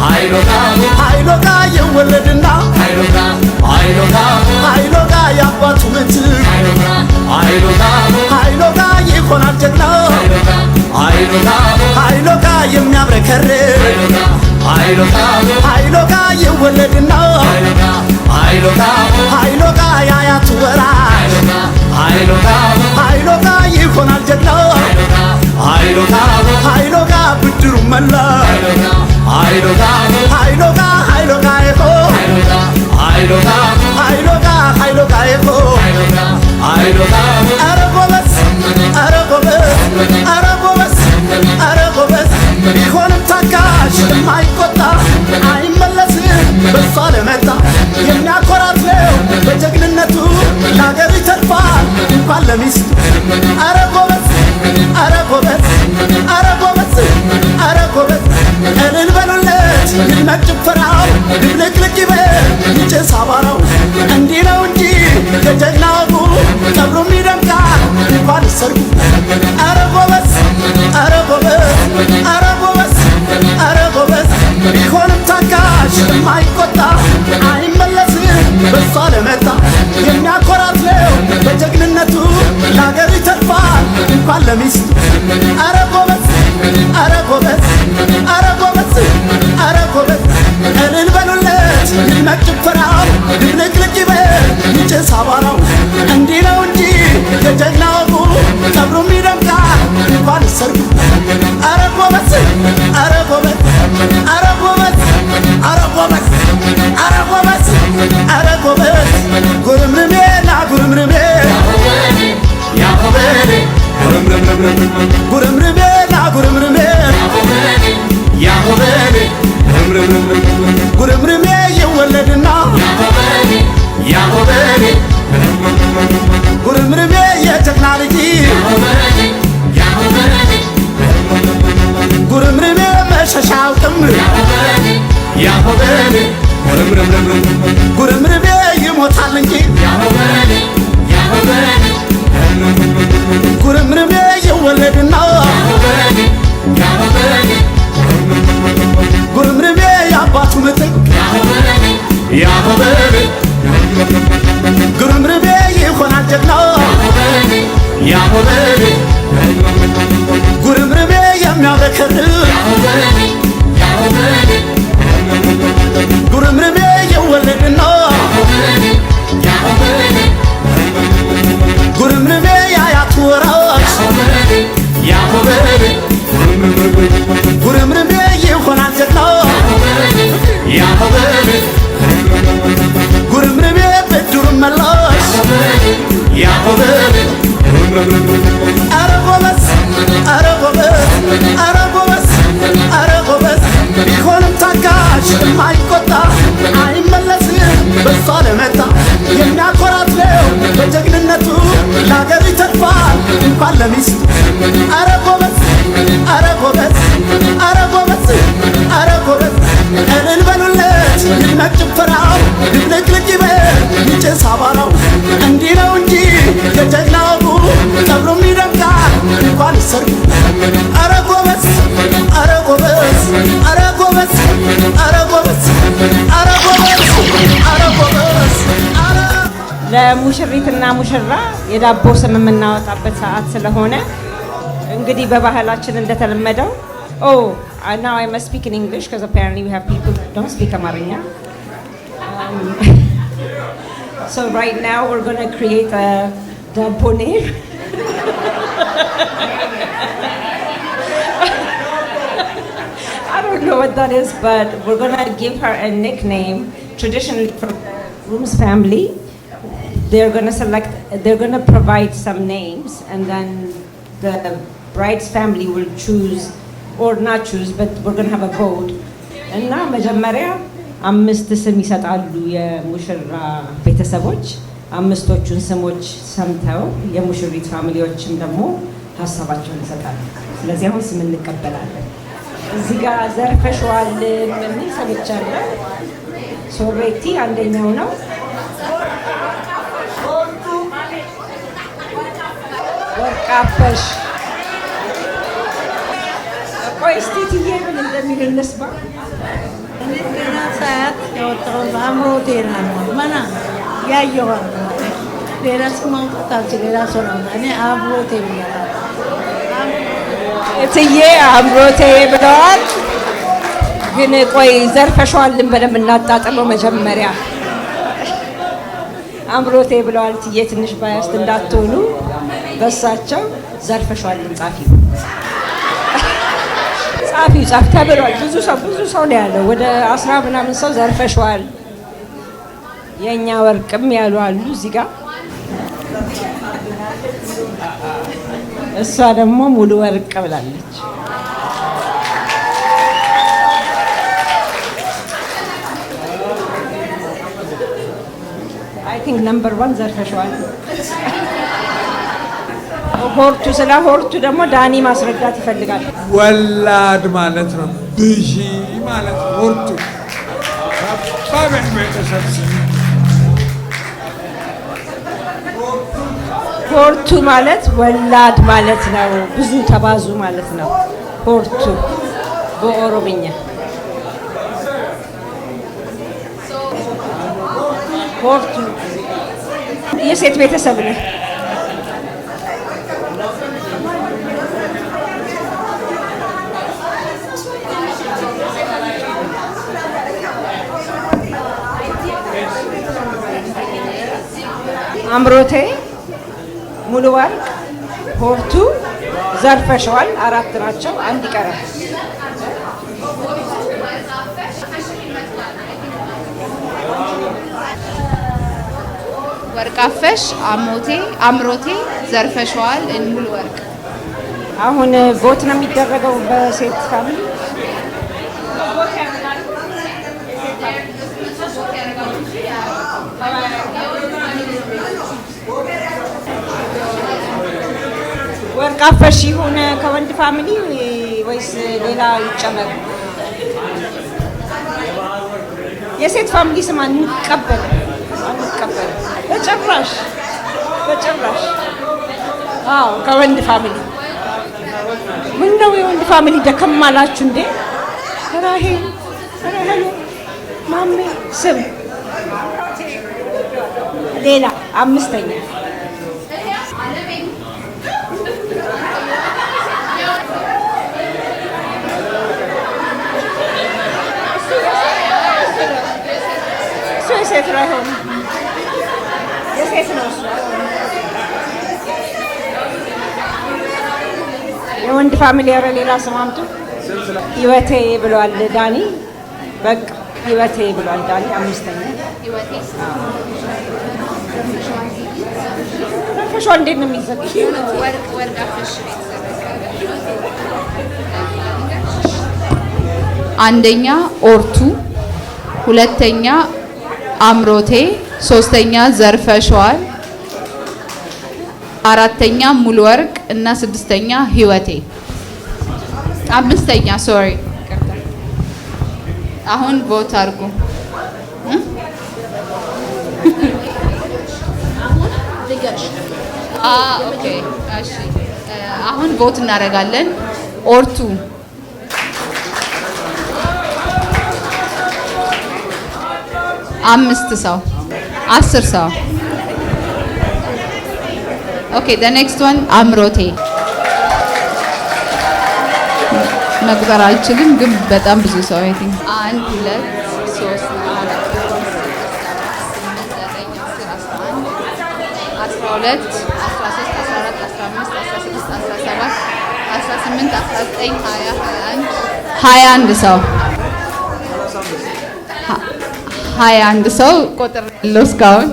ኃይሎጋ የወለድና ኃይሎጋ ያባቱ ምትክ ኃይሎጋ ይሆናል ጀግና ኃይሎጋ የሚያብረከርክ ኃይሎጋ የወለድና ኃይሎጋ ያያቱ ወራሽ ኃይሎጋ ይሆናል ጀግና ኃይሎጋ ብድሩ መላሽ ኃይሎጋ ይሆ ኃይሎጋ ይሆ ኧረ ጎበዝ ኧረ ጎበዝ ኧረ ጎበዝ ኧረ ጎበዝ ቢሆንም ታጋሽ የማይቆጣ አይመለስም በሷ ለመጣ የሚያኮራት ነው በጀግንነቱ ለአገሩ ይተርፋል እንኳን ለሚስቱ ኧረ ጎበዝ ኧረ ጎበዝ ኧረ ጎበዝ ኧረ ጎበዝ እልል በሉለት ይድመቅ ጭፈራው ድብልቅልቅ ይበል ይጭስ አቧራው እንዲህ ነው እንጂ የጀግና ወጉ ቀብሩም ይደምቃል እንኳን ሰርጉ ኧረ ጎበዝ ኧረ ጎበዝ ኧረ ጎበዝ ኧረ ጎበዝ ቢሆንም ታጋሽ የማይቆጣ አይመለስም በሷ ለመጣ የሚያኮራት ነው በጀግንነቱ ለአገሩ ይተርፋል እንኳን ለሚስቱ ኧረ ጎበዝ ኧረ ጎበዝ ኧረ ጎበዝ ኧረ ጎበዝ እልል በሉለት ይድመቅ ጭፈራው ድብልቅልቅ ይበል ይጭስ አቧራው እንዲህ ነው እንጂ የጀግና ወጉ ቀብሩም ይደምቃል እንኳን ሰርጉ ኧረ ጎበዝ ኧረ ጎበዝ ኧረ ጎበዝ ኧረ ጎበዝ ኧረ ጎበዝ ኧረ ጎበዝ ጉርምርሜና ጉርምርሜ ጉርምርሜና ጉርምርሜ ጉርምርሜ ይወለድና ጉርምርሜ የጀግና ልጅ ጉርምርሜ መሸሻ አውቅም ጉርምርሜ ይሞታል እንጂ ጉርምርሜ ይወለድና ጉርምርሜ የአባቱ ምትክ ጉርምርሜ ይሆናል ጀግና ጉርምርሜ የሚያብረከርክ ጉርምርሜ ይወለድና ጉርምርሜ ያያቱ ወራሽ ጉርምርሜ ይሆናል ጀግና ጉርምርሜ ብድሩ መላሽ ኧረ ጎበዝ ኧረ ጎበዝ ኧረ ጎበዝ ኧረ ጎበዝ ቢሆንም ታጋሽ የማይቆጣ አይመለስም በሷ ለመጣ የሚያኮራት ነው በጀግንነቱ ለአገሩ ይተርፋል እንኳን ለሚስቱ ኧረ ጎበዝ ኧረ ጎበዝ ኧረ ጎበዝ ኧረ ጎበዝ እልል በሉለት ይድመቅ ጭፈራው ድብልቅልቅ ይበል ይጭስ አቧራው እንዲህ ነው እንጂ የጀግና ወጉ ቀብሩም ይደምቃል እንኳን ሰርጉ ኧረ ጎበዝ ኧረ ጎበዝ ኧረ ጎበዝ ኧረ ጎበዝ ኧረ ጎበዝ ኧረ ጎበዝ ለሙሽሪትና ሙሽራ የዳቦ ስም የምናወጣበት ሰዓት ስለሆነ እንግዲህ በባህላችን እንደተለመደው now I must speak in English because apparently we have people who don't speak Amarinya. So right now we're going to create a dabbo name. I don't know what that is, but we're going to give her a nickname. Traditionally for Room's family, they're going to provide some names, and then the bride's family will choose or not choose, but we're going to have a vote. እና መጀመሪያ 5 ስም ይሰጣሉ የሙሽራ ቤተሰቦች። 5ቶቹን ስሞች ሰምተው የሙሽሪት ፋሚሊዎችም ደግሞ ሀሳባቸውን ይሰጣሉ። ስለዚህ አሁን ስም እንቀበላለን። እዚህ ጋር ዘርፈሽዋል ምን ሰምቻለሁ። ሶሬቲ አንደኛው ነው። ወርቃፈሽ ቆይ እስቲ ትዬ ምን እንደሚል እንስማ። ገና ሰዓት ያወጣሁት አምሮቴ ነው። ማና ያየዋል ሌላ ሰው ማውጣት ሌላ ሰው ነው። እኔ አምሮቴ ብያለሁ። እትዬ አምሮቴ ብለዋል። ግን ቆይ ዘርፈሽዋልን በደንብ እናጣጥለው መጀመሪያ። አምሮቴ ብለዋል እትዬ ትንሽ ባያስት እንዳትሆኑ በሳቸው ዘርፈሽዋልን ጻፊው ጻፍ ተብሏል። ብዙ ሰው ነው ያለው። ወደ 10 ምናምን ሰው ዘርፈሽዋል የኛ ወርቅም ያሉ አሉ እዚህ ጋር። እሷ ደግሞ ሙሉ ወርቅ ብላለች። አይ ቲንክ ነምበር 1 ዘርፈሽዋል። ሆርቱ ስለ ሆርቱ ደግሞ ዳኒ ማስረዳት ይፈልጋል። ወላድ ማለት ነው። ብዢ ማለት ሆርቱ ቤተሰብ ሆርቱ ማለት ወላድ ማለት ነው። ብዙ ተባዙ ማለት ነው። ሆርቱ በኦሮምኛ ሆርቱ የሴት ቤተሰብ ነው። አምሮቴ ሙሉ ወርቅ ሆርቱ ዘርፈሽዋል 4 ናቸው። አንድ ይቀራል። ወርቃፈሽ አምሮቴ ዘርፈሽዋል ሙሉ ወርቅ። አሁን ቮት ነው የሚደረገው በሴት ፋሚሊ ወርቃፈሽ ይሁን ከወንድ ፋሚሊ ወይስ ሌላ ይጨመር? የሴት ፋሚሊ ስም አንቀበል በጭራሽ። አዎ ከወንድ ፋሚሊ ምን ነው የወንድ ፋሚሊ ደከም አላችሁ እንዴ? ራሄል ማሜ ስም ሌላ 5ኛ የሴት ነው አይሆንም። የሴት ነው እሱ። የወንድ ፋሚሊ ኧረ ሌላ ስም አምጡ። ህይወቴ ብሏል ዳኒ። በቃ ህይወቴ ብሏል ዳኒ 5ኛ ዘርፈሽዋል። እንዴት ነው የሚዘጋው? ወርቃፈሽ አንደኛ ኦርቱ፣ 2ኛ አምሮቴ፣ 3ኛ ዘርፈሽዋል፣ 4ኛ ሙሉ ወርቅ እና 6ኛ ህይወቴ። 5ኛ ሶሪ። አሁን ቮት አድርጉ። ኦኬ እሺ። አሁን ቮት እናደርጋለን። ኦርቱ 5 ሰው 10 ሰው። ኦኬ the next one አምሮቴ መቁጠር አልችልም ግን በጣም ብዙ ሰው አይ ቲንክ 1 2 3 4 12 13 14 15 16 17 18 19 20 21 ሰው 21 ሰው ቁጥር ያለው እስካሁን።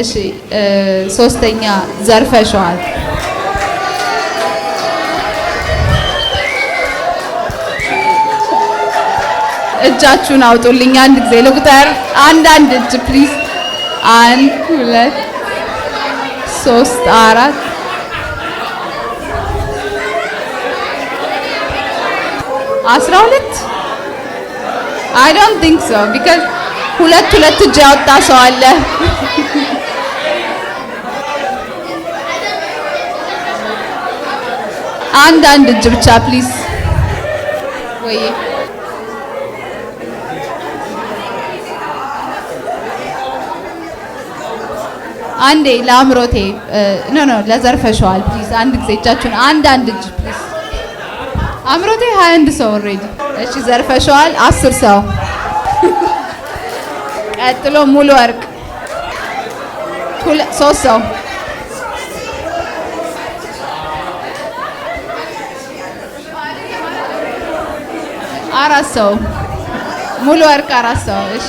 እሺ 3ኛ ዘርፈሽዋል። እጃችሁን አውጡልኝ አንድ ጊዜ ልቁጠር። አንድ እጅ ፕሊዝ። 1 2 3 4 12 I don't think so because ሁለት እጅ ያወጣ ሰው አለ። አንድ እጅ ብቻ ፕሊዝ። ወይ አንዴ ለአምሮቴ ኖ ለዘርፈሸዋል ፕሊዝ አንድ ጊዜ እጃችሁን አንድ እጅ ፕሊዝ አምሮቴ 21 ሰው ኦልሬዲ እሺ ዘርፈሸዋል 10 ሰው ቀጥሎ ሙሉ ወርቅ 3 ሰው አራት ሰው ሙሉ ወርቅ 4 ሰው እሺ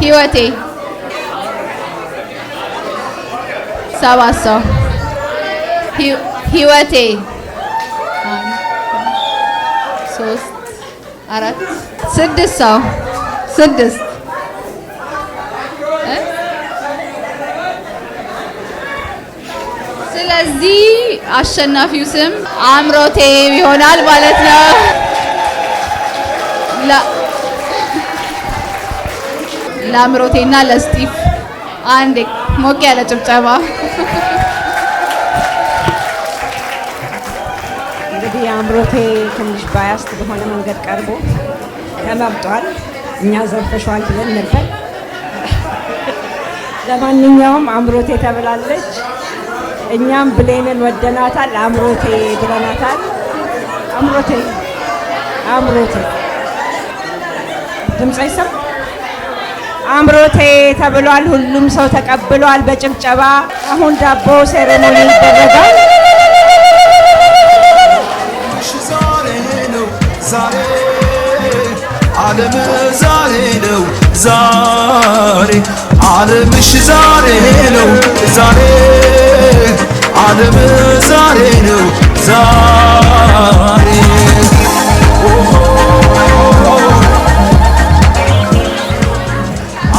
ህይወቴ 7 ሰው ህይወቴ 3 4 6 ሰው 6 ስለዚህ አሸናፊው ስም አምሮቴ ይሆናል ማለት ነው። ለአምሮቴና ለስቲፍ አንድ ሞቅ ያለ ጭብጨባ። እንግዲህ አምሮቴ ትንሽ ባያስት በሆነ መንገድ ቀርቦ ተመርጧል። እኛ ዘርፈሻል ብለን ነበር። ለማንኛውም አምሮቴ ተብላለች። እኛም ብሌንን ወደናታል፣ አምሮቴ ብለናታል። አምሮቴ ድምፅ አይሰማም። አምሮቴ ተብሏል። ሁሉም ሰው ተቀብሏል በጭብጨባ። አሁን ዳቦ ሴሬሞኒ ይደረጋል። ዛሬ ዓለም ዛሬ ነው ዛሬ ዓለምሽ ዛሬ ነው ዛሬ ዓለም ዛሬ ነው ዛሬ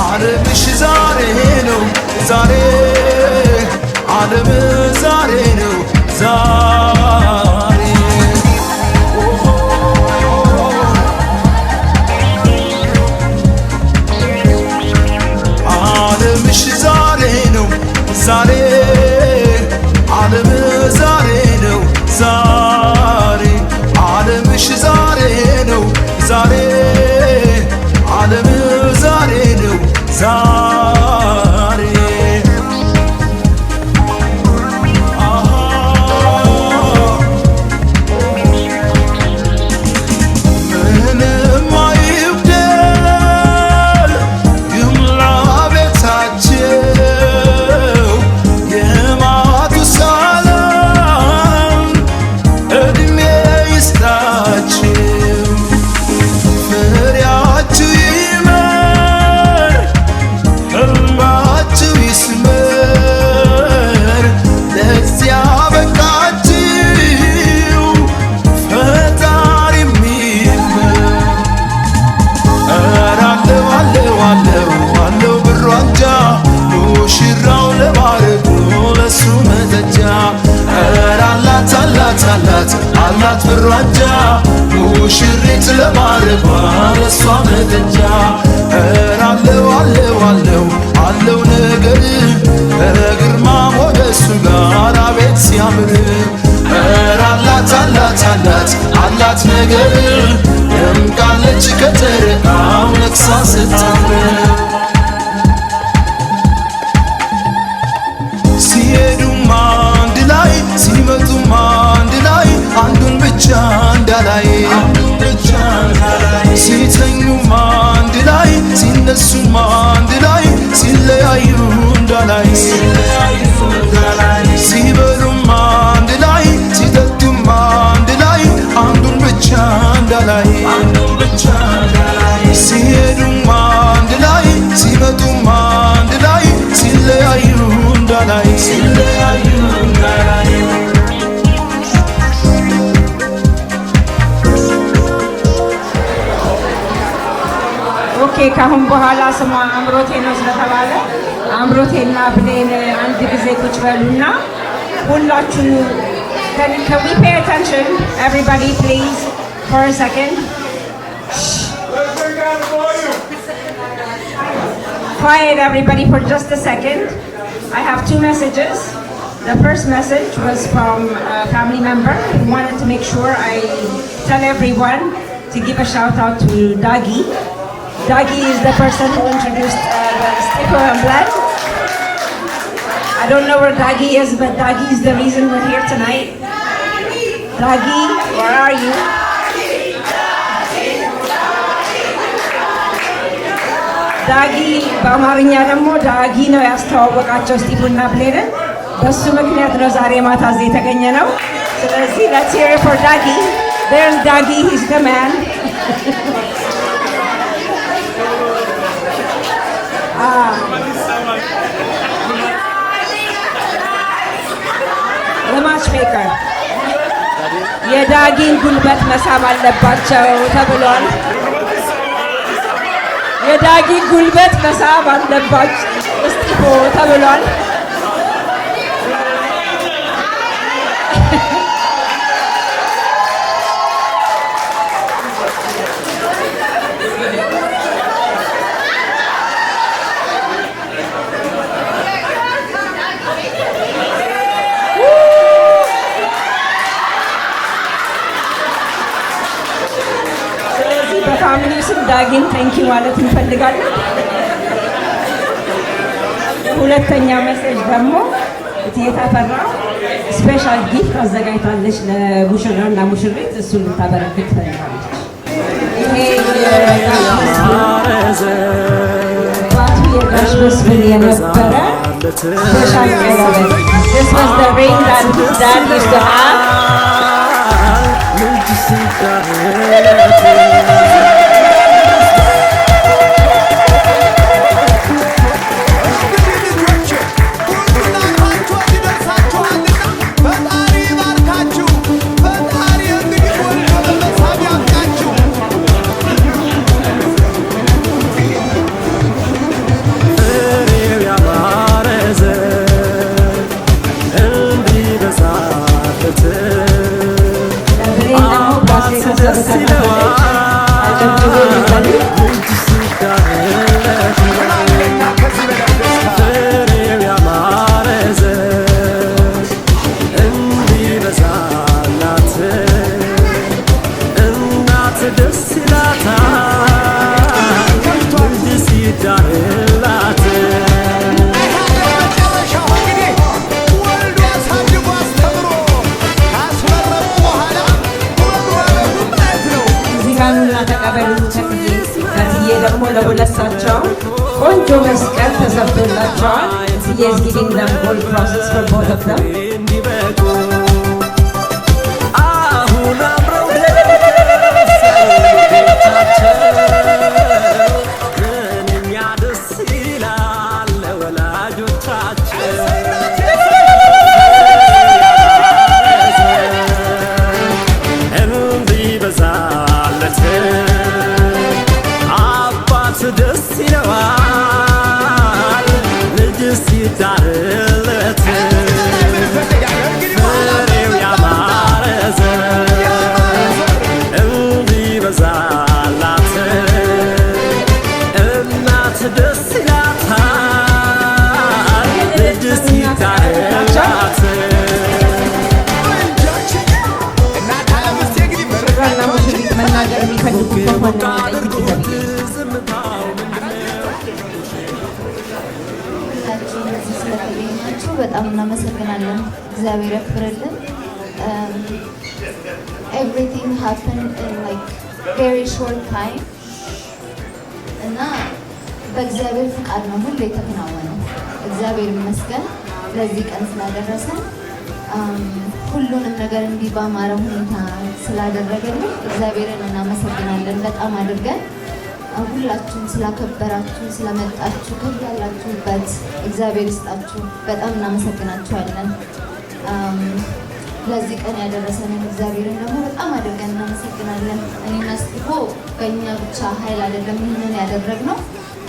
ዓለምሽ ዛሬ ነው ዛሬ ዓለም ዛሬ ነው ዛሬ ዓለምሽ ዛሬ ነው ዛሬ ዓለም ዛሬ ነው ዛሬ ዓለምሽ ዛሬ ነው ዛሬ ዓለም ዛሬ ነው ዛሬ ምንም አይጉደል ይሙላ ቤታቸው የማቱሳላም ዕድሜ ይስጣቸው ፍሬያችሁ ይመር ሕልማችሁ ይስመር ለዚያ በቃችሁ ፈጣሪ የሚመር ኧረ አለው ብሩ አንጃ ሙሽራው ለማረጉ ለሱ መጠጃ ኧረ አላት ብሩ አንጃ ሙሽሪት ለማረጓ ለሷ መጠጃ ኧረ አለው ነገር ከግርማ ሞገሱ ጋር አቤት ሲያምር ኧረ አላት ነገር ደምቃለች ከጨረቃው ነግሳ ስታምር ሲሄዱም አንድ ላይ ሲመጡም አንድ ላይ አንዱን ብቻ እንዳላይ ሲተኙም አንድ ላይ ሲነሱም አንድ ላይ ሲለያዩ እንዳላይ ሲበሉም አንድ ላይ ሲጠጡም አንድ ላይ አንዱን ብቻ እንዳላይ ሲሄዱም አንድ ላይ ሲመጡም አንድ ላይ ሲለያዩ እንዳላይ ኦኬ ካሁን በኋላ ስሟ አምሮቴ ነው ስለተባለ አምሮቴና ብሌን አንድ ጊዜ ቁጭ በሉና ሁላችሁ can we pay attention everybody please for a second. Quiet everybody for just a second. I have 2 messages. The first message was from a family member who wanted to make sure I tell everyone to give a shout out to Dagi. Dagi is the person who introduced the Stipo and Blend. I don't know where Dagi is, but Dagi is the reason we're here tonight. Dagi, where are you? ዳጊ በአማርኛ ደግሞ ዳጊ ነው ያስተዋወቃቸው ስቲቭና ብሌንን። በሱ ምክንያት ነው ዛሬ ማታ እዚህ የተገኘ ነው። ስለዚህ let's hear it for Dagi. There's Dagi, he's the man. The matchmaker. የዳጊን ጉልበት መሳብ አለባቸው ተብሏል። የዳጊ ጉልበት መሳብ አለባቸው እስጢፎ ተብሏል። በፋሚሊ ስም ዳጊን ቴንኪ ማለት እንፈልጋለን። ሁለተኛ ሜሴጅ ደግሞ እቴታ ፈራ ስፔሻል ጊፍት አዘጋጅታለች ለሙሽራና ሙሽሪት፣ እሱን ልታበረክት ትፈልጋለች። ይሄ ባቱ የጋሽ መስፍን የነበረ ስፔሻል ቀለበት This was the ring that his dad used to have. ደግሞ ለሁለታቸው ቆንጆ መስቀል ተሰርቶላቸዋል። He is giving them gold crosses for both of them. በጣም እናመሰግናለን። እግዚአብሔር ያክብርልን። Everything happened in like very short time እና በእግዚአብሔር ፍቃድ ነው ሁሉ የተከናወነው። እግዚአብሔር ይመስገን ለዚህ ቀን ስላደረሰን፣ ሁሉንም ነገር እንዲህ ባማረ ሁኔታ ስላደረገልን እግዚአብሔርን እናመሰግናለን በጣም አድርገን። ሁላችሁም ስላከበራችሁ ስለመጣችሁ ከያላችሁበት እግዚአብሔር ይስጣችሁ። በጣም እናመሰግናችኋለን። ለዚህ ቀን ያደረሰንን እግዚአብሔርን ደግሞ በጣም አድርገን እናመሰግናለን። እኔና እስጢፎ በእኛ ብቻ ኃይል አይደለም ይህንን ያደረግነው፣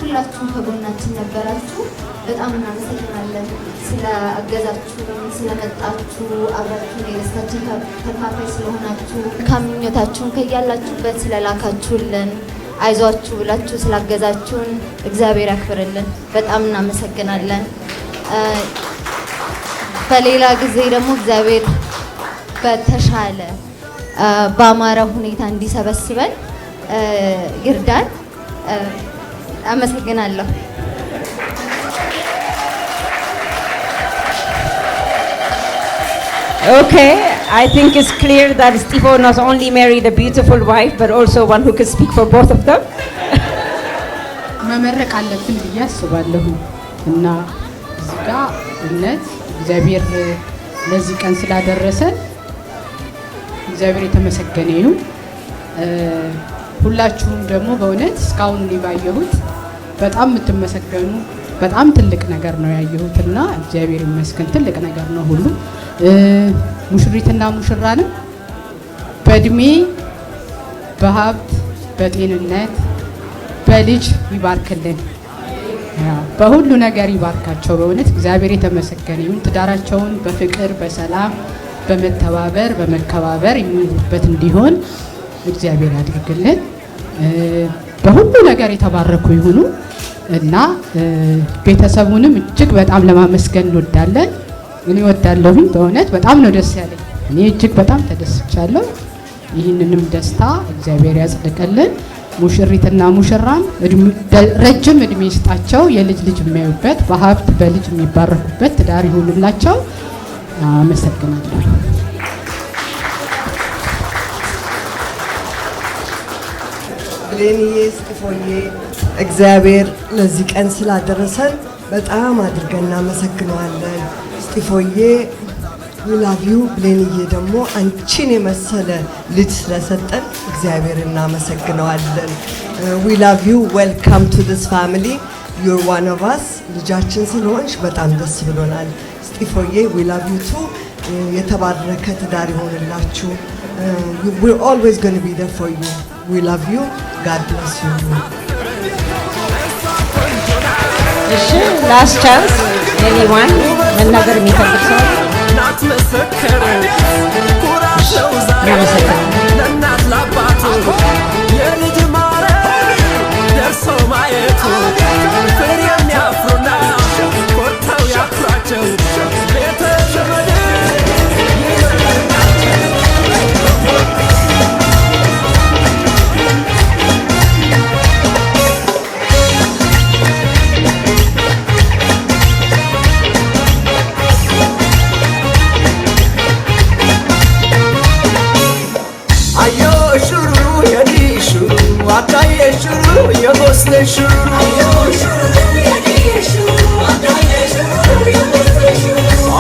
ሁላችሁም ከጎናችን ነበራችሁ። በጣም እናመሰግናለን ስለ አገዛችሁ፣ ስለመጣችሁ፣ አብራችሁ የደስታችን ተካፋይ ስለሆናችሁ፣ ካምኞታችሁን ከያላችሁበት ስለላካችሁልን፣ አይዟችሁ ብላችሁ ስላገዛችሁን እግዚአብሔር ያክብርልን። በጣም እናመሰግናለን። በሌላ ጊዜ ደግሞ እግዚአብሔር በተሻለ በአማረ ሁኔታ እንዲሰበስበን ይርዳን። አመሰግናለሁ። Okay, I think it's clear that Stefo not only married a beautiful wife, but also one who could speak for both of them. መመረቅ አለብን ብዬ አስባለሁ እና እዚህ ጋር እውነት እግዚአብሔር ለዚህ ቀን ስላደረሰን እግዚአብሔር የተመሰገነ ይሁን። ሁላችሁም ደግሞ በእውነት እስካሁን ባየሁት በጣም የምትመሰገኑ በጣም ትልቅ ነገር ነው ያየሁትና እግዚአብሔር ይመስገን ትልቅ ነገር ነው ሁሉ። ሙሽሪትና ሙሽራንም በእድሜ በሀብት በጤንነት በልጅ ይባርክልን፣ በሁሉ ነገር ይባርካቸው። በእውነት እግዚአብሔር የተመሰገነ ይሁን። ትዳራቸውን በፍቅር በሰላም በመተባበር በመከባበር የሚኖሩበት እንዲሆን እግዚአብሔር ያድርግልን። በሁሉ ነገር የተባረኩ ይሁኑ እና ቤተሰቡንም እጅግ በጣም ለማመስገን እንወዳለን። እኔ ወዳለሁኝ በእውነት በጣም ነው ደስ ያለኝ። እኔ እጅግ በጣም ተደስቻለሁ። ይህንንም ደስታ እግዚአብሔር ያጽድቅልን። ሙሽሪትና ሙሽራም ረጅም እድሜ ይስጣቸው፣ የልጅ ልጅ የሚያዩበት በሀብት በልጅ የሚባረኩበት ትዳር ይሁንላቸው። አመሰግናለሁ። ብሌንዬ እስጢፎዬ እግዚአብሔር ለዚህ ቀን ስላደረሰን በጣም አድርገን እናመሰግነዋለን። እስጢፎዬ we love you። ብሌንዬ ደግሞ አንቺን የመሰለ ልጅ ስለሰጠን እግዚአብሔር እናመሰግነዋለን። we love you። welcome to this family. you're one of us። ልጃችን ስለሆንሽ በጣም ደስ ብሎናል። እስጢፎዬ we love you too። የተባረከ ትዳር ይሆንላችሁ። we're always going to be there for you። we love you። God bless you። Last chance. Anyone? መናገር የሚፈልግ ሰው? ናትመሰከረ ኩራቸው ዛሬ ለእናት ለአባቱ የልጅ ማረግ ደርሶ ማየቱ ፍሬ የሚያፍሩና ኮርተው ያኩራቸው ቤተ ዘመድ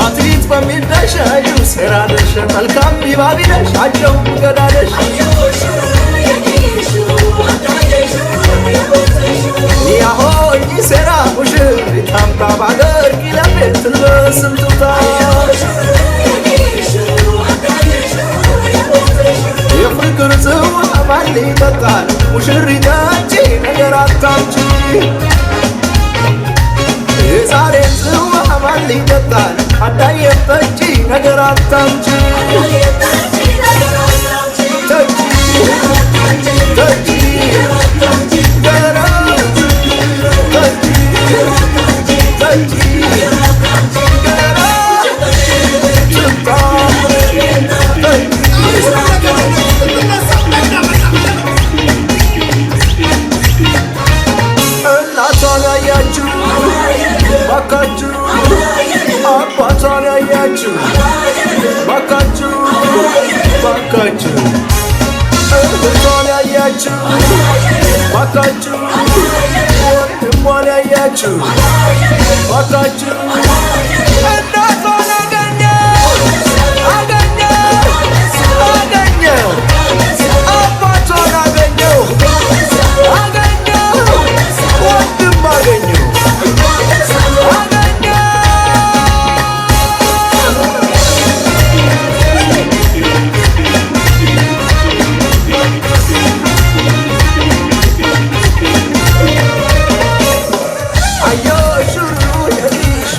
አትሌት በሚደሻዩ ስራደሽ መልካም ይባቢነሽ አጀው ገዳደሽ ያሆይ ስራ ሙሽሪ ታምታ ባገር ኪለቤት ትልበስምቱታ የፍቅር ጽዋ ማን ይጠጣል ሙሽሪት አንቺ ነገር አታምጪ የዛሬ ጽዋ ማን ይጠጣል አዳየም ጠጪ ነገር አታምጪ እናቷን ያያችሁ ባካችሁ አባቷን ያያችሁ ባካችሁ ባካችሁ እህቷን ያያችሁ ባካችሁ ወንድሟን ያያችሁ ባካችሁ እናቷን አገኘው አባቷን አገኘው ወንድም አገኘው አዮ ሹሩ የዲሹ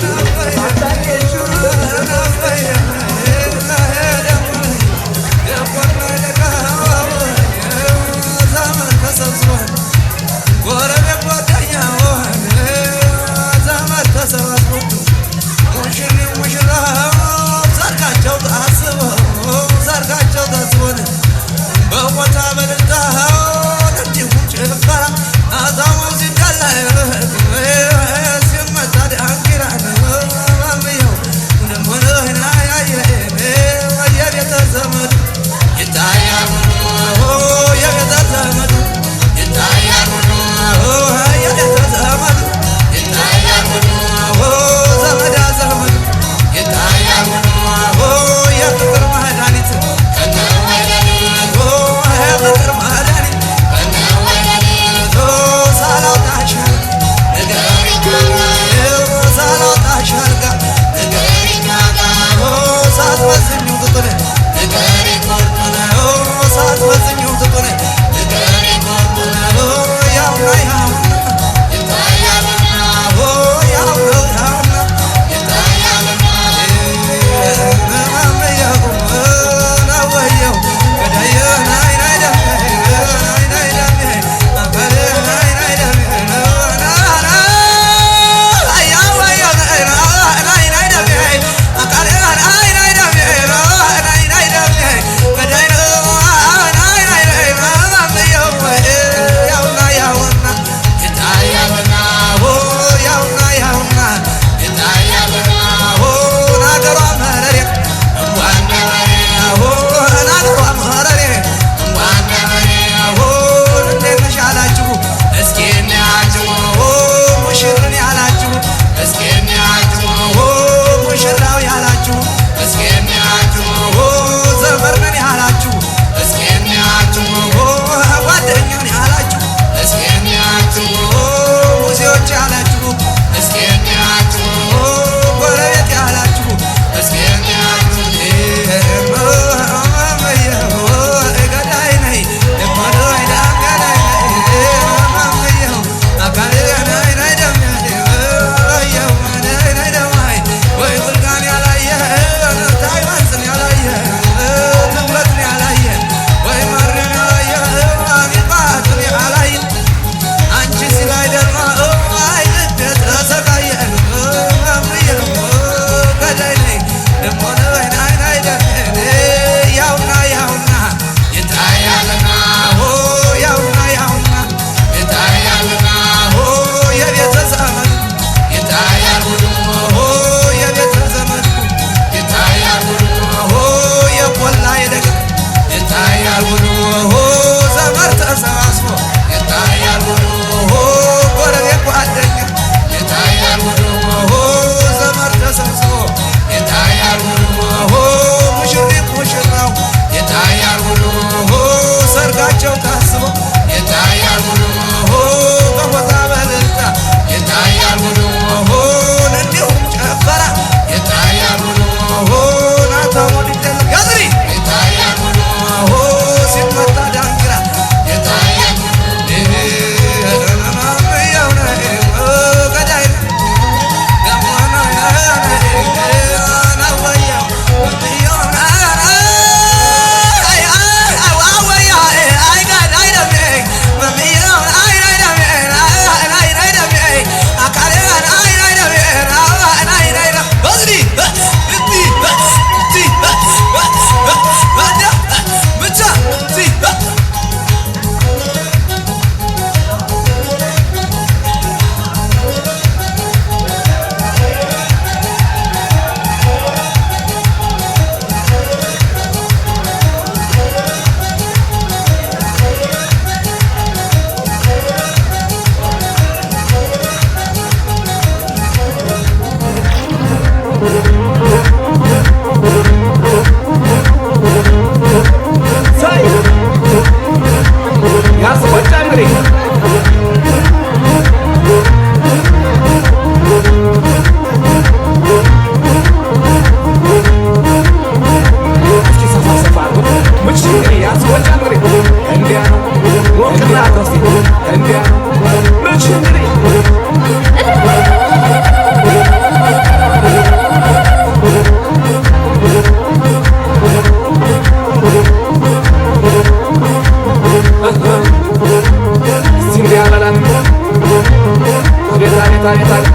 አቤት አቤት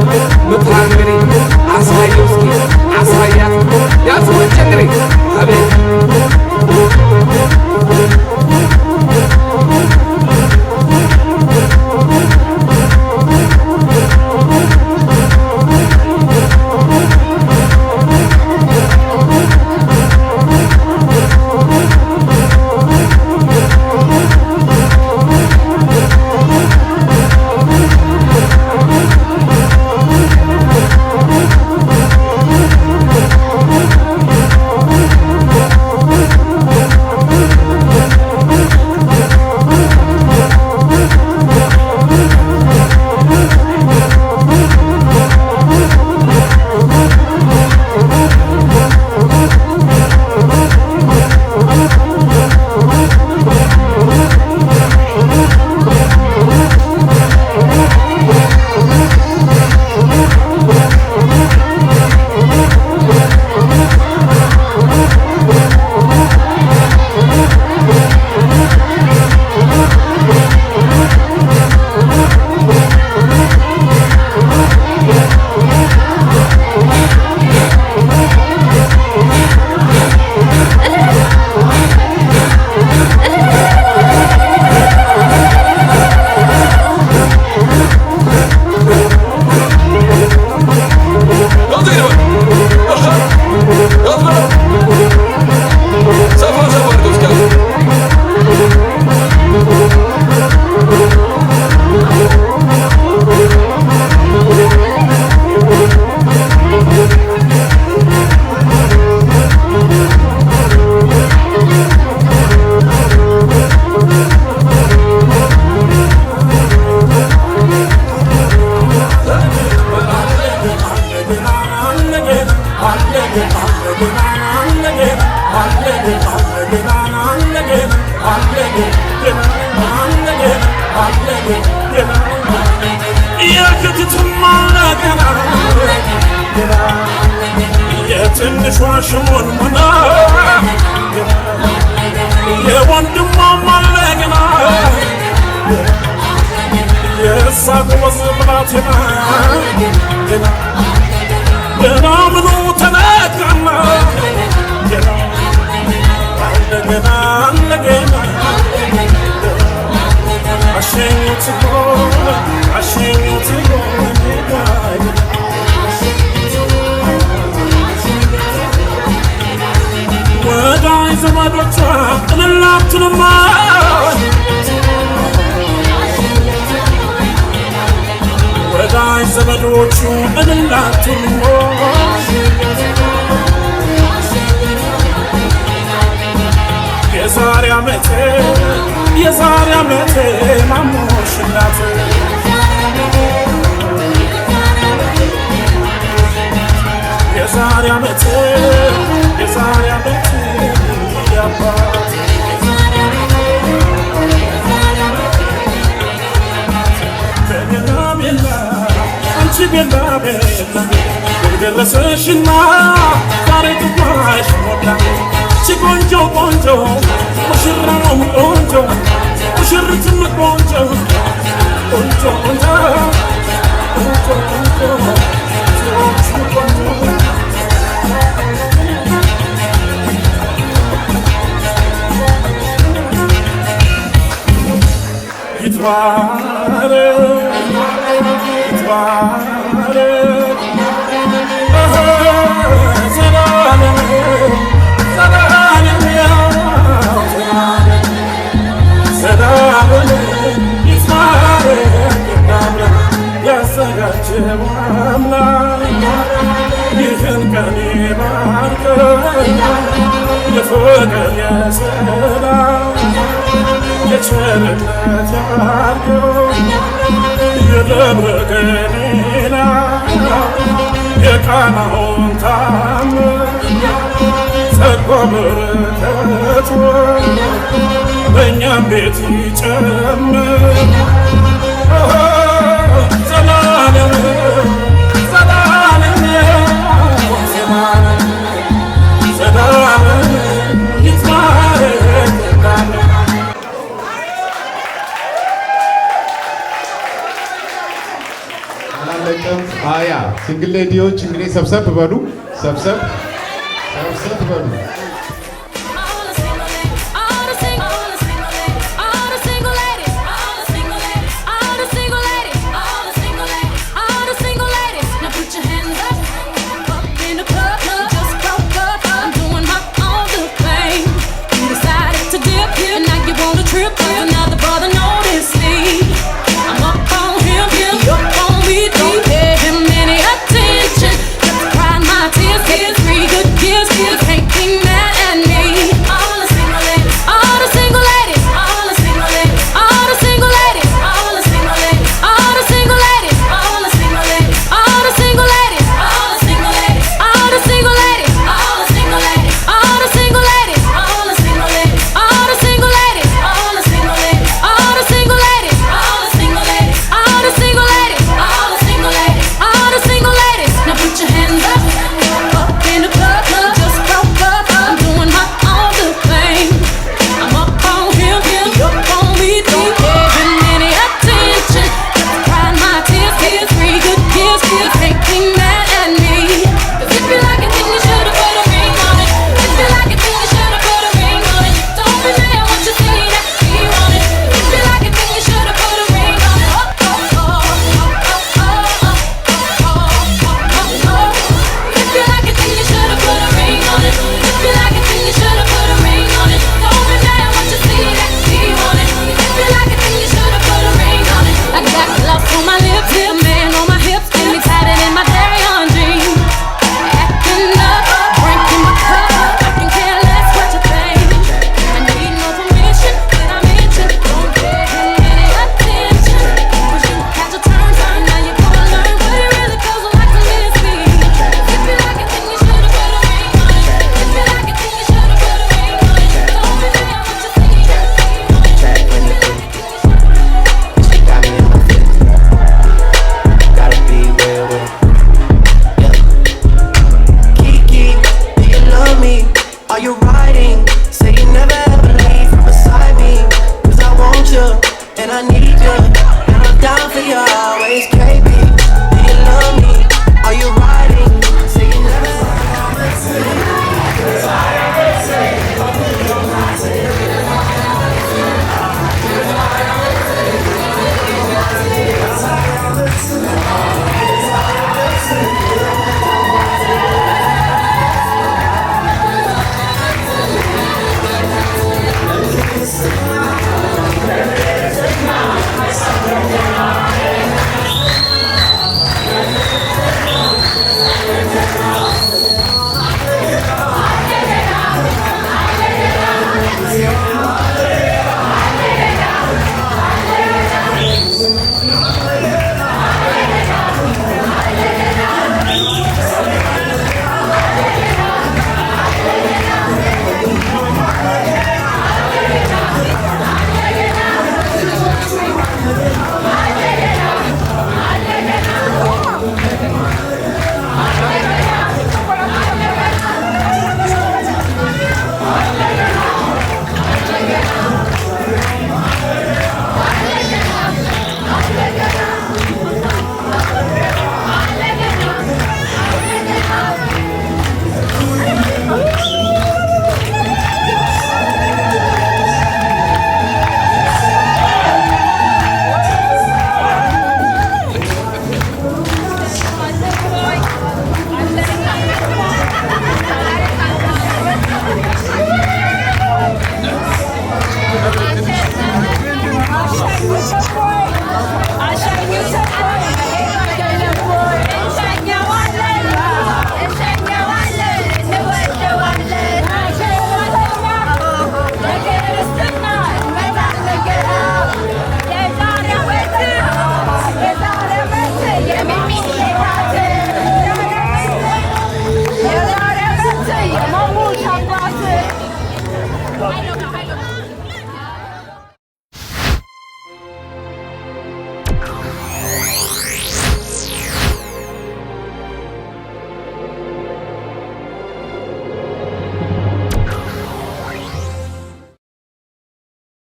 አቤት ምታ እንግዲህ አሳየው እስኪ አሳያት ያስወጭ እንግዲህ አቤት የትንሿ ሽሞን ሆና የወንድሟ ማለግና የእሳ ጎበዝ ብላቴና ገና ምኑ ተነካና እንደገና እንደገና አሸኙት ሆነ አሸኙት ወዳይ ዘመዶቿ እልላቱንማ ወዳይ ዘመዶቹ እልላቱንማ የዛሬ ዓመቴ ማሞሽላት የዛሬ ዓመቴ ያባት ቤላ ቤላ አንቺ ቤላ ቤላ ደረሰሽና ዛሬ ጥፋሽ ሞላ ቆንጆ ቆንጆ ሙሽራው ቆንጆ ሙሽሪትም ቆንጆ ቆንጆ ቆንጆ ቆንጆ ቆንጆ ይህን ቀን የፍቅር የሰላም የቸርነት ያርገው የደብረ ገሊላ የቃናውን ታምር ጸጋ በረከቱ በእኛም ቤት ይጨምር ዘላለም ዘላለም ዘላለም ይትባረክ ጥቅምት 20 ሲንግል ሌዲዎች እንግዲህ ሰብሰብ በሉ ሰብሰብ በሉ